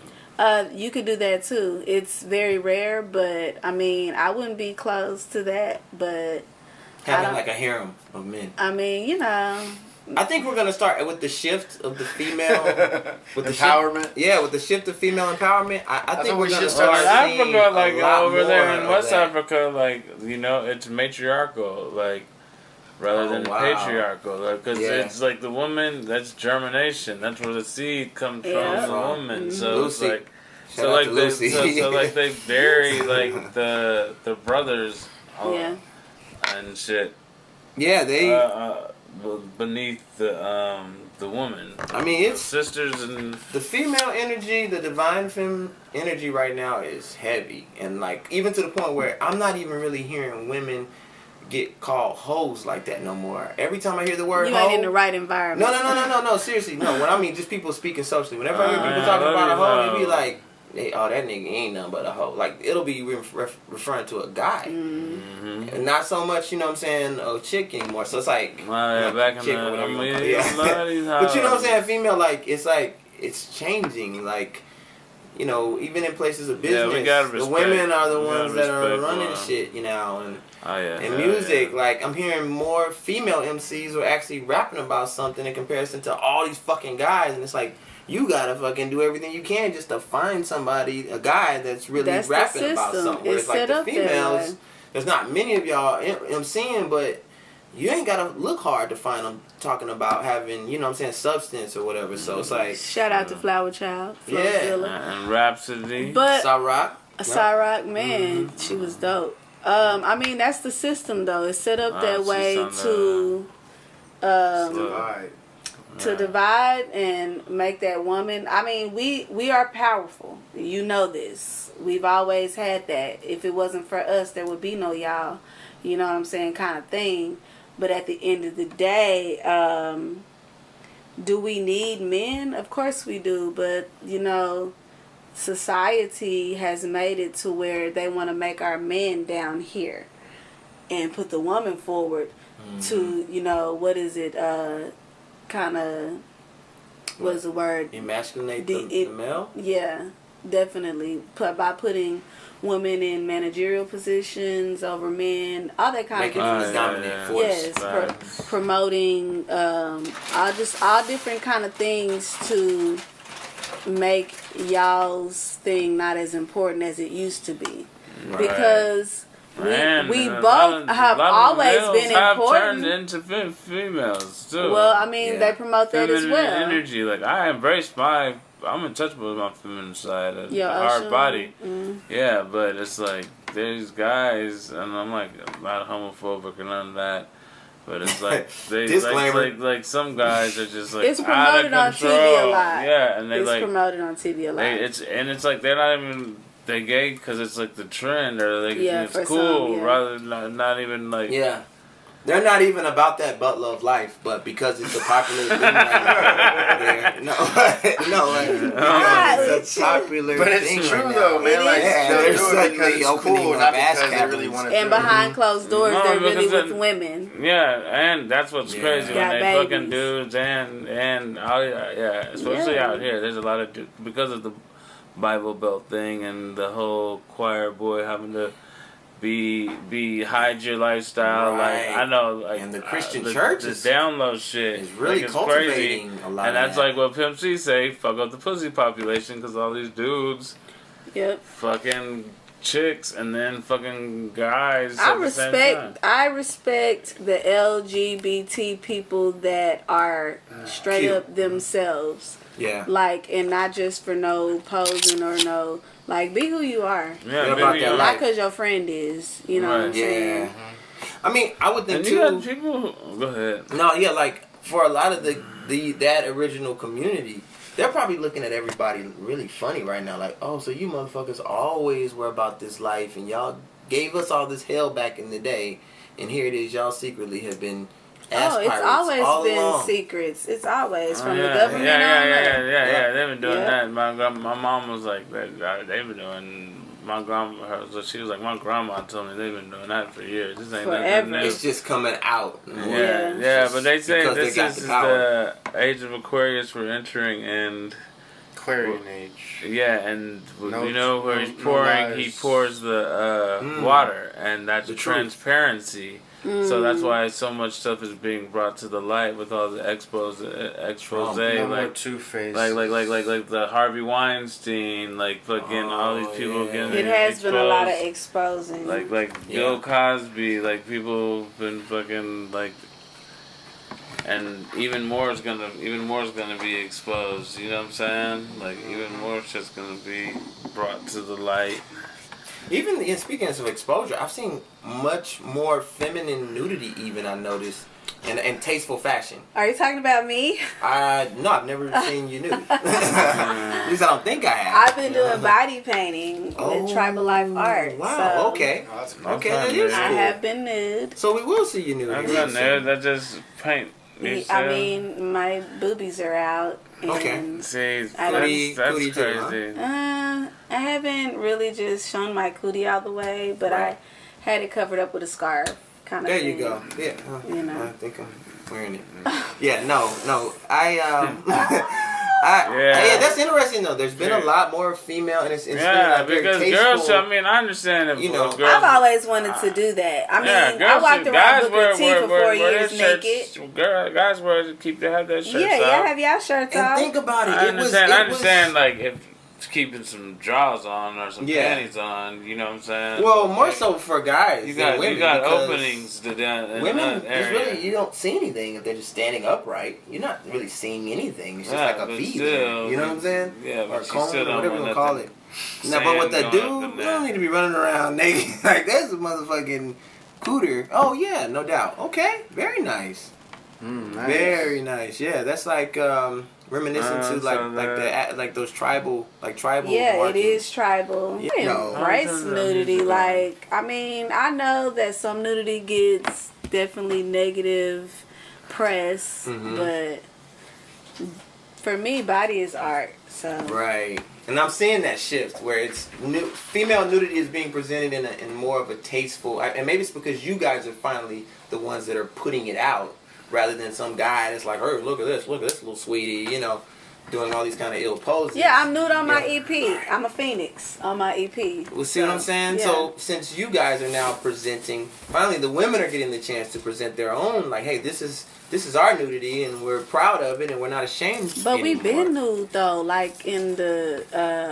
You could do that too. It's very rare, but I mean, I wouldn't be close to that. But having like a harem of men. I mean, I think we're gonna start with the shift of the female with empowerment. With the shift of female empowerment. I think we're gonna start. start Africa, like over there in West that. Africa, like it's matriarchal, like rather than patriarchal, because it's like the woman. That's germination. That's where the seed comes from the woman. So Lucy. it's like. So like they bury like the brothers and shit. Yeah, they beneath the woman. I mean, it's sisters and the female energy, the divine femme energy right now is heavy, and like even to the point where I'm not even really hearing women get called hoes like that no more. Every time I hear the word you hoe, ain't in the right environment. No, seriously, no. When I mean just people speaking socially, whenever I hear people talking about a hoe, it be like, oh, that nigga ain't nothing but a hoe. Like, it'll be referring to a guy. And not so much, you know what I'm saying, a chick anymore. So it's like, back chick or whatever you But you know what I'm saying, female, like, it's changing. Like, even in places of business, the women are the ones that are running shit, and music. Like, I'm hearing more female MCs who are actually rapping about something in comparison to all these fucking guys. And it's like, you gotta fucking do everything you can just to find somebody, a guy that's really rapping about something. Where it's like the females, there's not many of y'all MCing, but you ain't gotta look hard to find them talking about having, substance or whatever. So it's like, shout out to Flower Child, and Rhapsody, but Sarak, man, she was dope. I mean, that's the system though. It's set up that way to divide and make that woman. I mean, we are powerful. You know this. We've always had that. If it wasn't for us, there would be no y'all. You know what I'm saying, kind of thing. But at the end of the day, do we need men? Of course we do. But, society has made it to where they want to make our men down here and put the woman forward to, what is it, kind of, what is the word? Emasculate the male? Yeah, definitely. By putting women in managerial positions over men, all that kind of things. Dominant force. Yes, promoting all different kind of things to make y'all's thing not as important as it used to be. Right. Because we both have always been important. Turned into females too. Well, I mean, they promote that as well. Energy, like I embrace I'm in touch with my feminine side of Your our ocean. body. Yeah, but it's like there's guys, and I'm like I'm not homophobic or none of that. But it's like like some guys are just like it's promoted out on of control. TV a lot. Yeah, and they it's like promoted on TV a lot. It's like they're not even they gay because it's like the trend or like it's cool some, rather than not even like They're not even about that butt love life, but because it's a popular thing right now, it's a popular but it's thing true right though, now. man. Like, they're because suddenly it's opening cool, up not ass because they really want to. And behind closed doors, they're really with then, women. Yeah, and that's what's crazy when they babies. fucking dudes and especially out here. There's a lot of because of the Bible Belt thing and the whole choir boy having to hide your lifestyle. Right. Like I know, like and the Christian the churches download shit is really it's cultivating crazy. a lot. And that's like what Pimp C say: fuck up the pussy population because all these dudes, fucking chicks and then fucking guys. I respect the LGBT people that are straight up themselves. Yeah. Like, and not just for no posing or no, like, be who you are. Yeah, not because your friend is, you know what I'm saying? I mean, I would think and too. You got people. Go ahead. No, yeah, like for a lot of that original community, they're probably looking at everybody really funny right now. Like, oh, so you motherfuckers always were about this life, and y'all gave us all this hell back in the day, and here it is, y'all secretly have been. It's always been along. Secrets. It's always from the government. Yeah. They've been doing that. My mom was like, they've been doing. My grandma, she was like, my grandma told me they've been doing that for years. This ain't nothing new. It's just coming out. Yeah, but they say this is the age of Aquarius we're entering, and Aquarian age. Yeah, and you know where he pours the water, and that's the transparency. So that's why so much stuff is being brought to the light with all the expose, like Two-Face, like the Harvey Weinstein, like fucking all these people getting it has exposed. been a lot of exposing, like Bill Cosby, like people have been fucking like, and even more is gonna be exposed. You know what I'm saying? Like even more shit's gonna be brought to the light. Even in speaking of exposure, I've seen much more feminine nudity. Even I noticed, and tasteful fashion. Are you talking about me? No, I've never seen you nude. At least I don't think I have. I've been doing body painting with Tribal Life Art. Wow. So Okay. Okay. That is I cool. have been nude. So we will see you nude. I'm not nude. That just paint. I mean, my boobies are out. And Okay. See, that's cootie crazy. too, I haven't really just shown my cootie all the way, but I had it covered up with a scarf, kind of. There thing. you go. Yeah. You know. I think I'm wearing it. Yeah. No. Yeah, that's interesting though. There's been a lot more female, and it's been like very because tasteful. girls. I mean, I understand if girls. I've always wanted to do that. I mean, I walked around Booker T for 4 years naked. Guys wear have their shirts Yeah, off. y'all have y'all shirts off. And think about it. I understand. Like if keeping some drawers on or some panties on, you know what I'm saying? Well, more so for guys. You got openings to that. Women, really, you don't see anything if they're just standing upright. You're not really seeing anything. It's just like a feed. You know what I'm saying? Yeah, or cone, or whatever you want to call it. Now, but with the dude, we don't need to be running around naked. Like, there's a motherfucking cooter. Oh, yeah, no doubt. Okay, very nice. Nice. Very nice. Yeah, that's like reminiscent to like those tribal Yeah, markings. it is tribal. Embrace nudity. Like, I mean, I know that some nudity gets definitely negative press, but for me, body is art. So right, and I'm seeing that shift where it's female nudity is being presented in more of a tasteful, and maybe it's because you guys are finally the ones that are putting it out. Rather than some guy that's like, hey, look at this little sweetie, you know, doing all these kind of ill poses. Yeah, I'm nude on my EP. I'm a phoenix on my EP. Well, see what I'm saying? Yeah. So, since you guys are now presenting, finally the women are getting the chance to present their own, like, hey, this is this is our nudity, and we're proud of it, and we're not ashamed. But we anymore. been nude though, like in the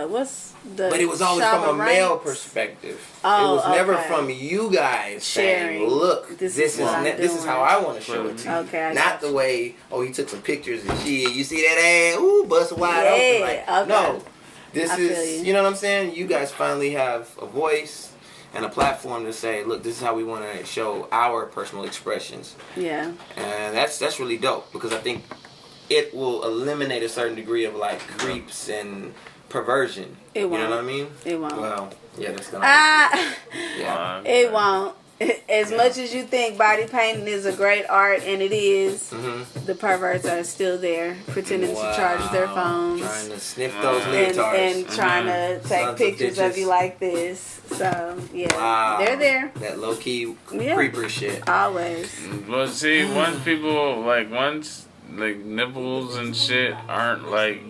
what's the? But it was always from a Shower male Rights? perspective. Oh, it was never okay. from you guys saying, Sharing. "Look, This this is what I'm this is doing. how I want to show it to you." Okay, I Not got the way, oh, he took some pictures and shit. You see that ass? Ooh, bust wide open. Like, okay. no, this I feel is, you. you know what I'm saying? You guys finally have a voice and a platform to say, look, this is how we want to show our personal expressions. Yeah. And that's really dope, because I think it will eliminate a certain degree of like creeps and perversion. It You know won't. what I mean? It won't. Well, yeah, that's gonna. Yeah. It won't. As much as you think body painting is a great art, and it is, the perverts are still there pretending to charge their phones Trying to sniff those and, leotards. and trying to take Sons of pictures of bitches. you like this. So yeah, Wow. they're there That low key Yeah. creeper shit. always. But see, once people once nipples and shit aren't like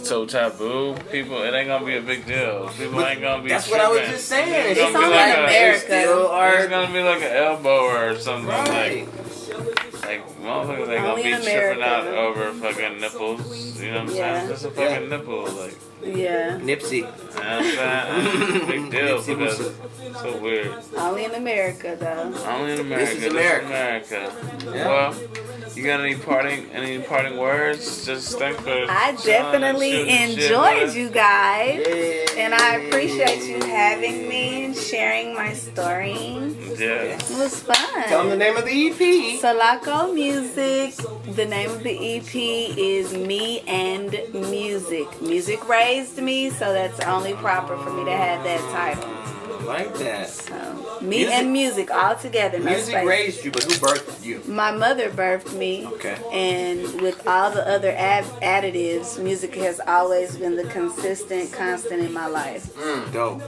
so taboo, people, it ain't gonna be a big deal. People ain't gonna be. That's what I was tripping. just saying. It's It's gonna be only like in a- America. Still It's are gonna be like an elbow or something. right. Like motherfuckers ain't gonna Only be in tripping out America. over fucking nipples. You know what I'm Yeah. saying? Just a fucking nipple, like. Yeah, Nipsey. You know what I'm saying? Big deal Nipsey because Hussle. it's so weird. only in America though. Only in America. This is America. America. Yeah. Well, you got any parting words? Just thanks for. I definitely shooting shit, enjoyed man. you guys. Yeah. And I appreciate you having me and sharing my story. Yeah. It was fun. Tell them the name of the E EP. Salako Music. The name of the EP is Me and Music. Music raised me, so that's only proper for me to have that title. Like that. So, Me Music- and Music all together. No Music space. raised you, but who birthed you? My mother birthed me. Okay. And with all the other additives, music has always been the constant in my life. Dope.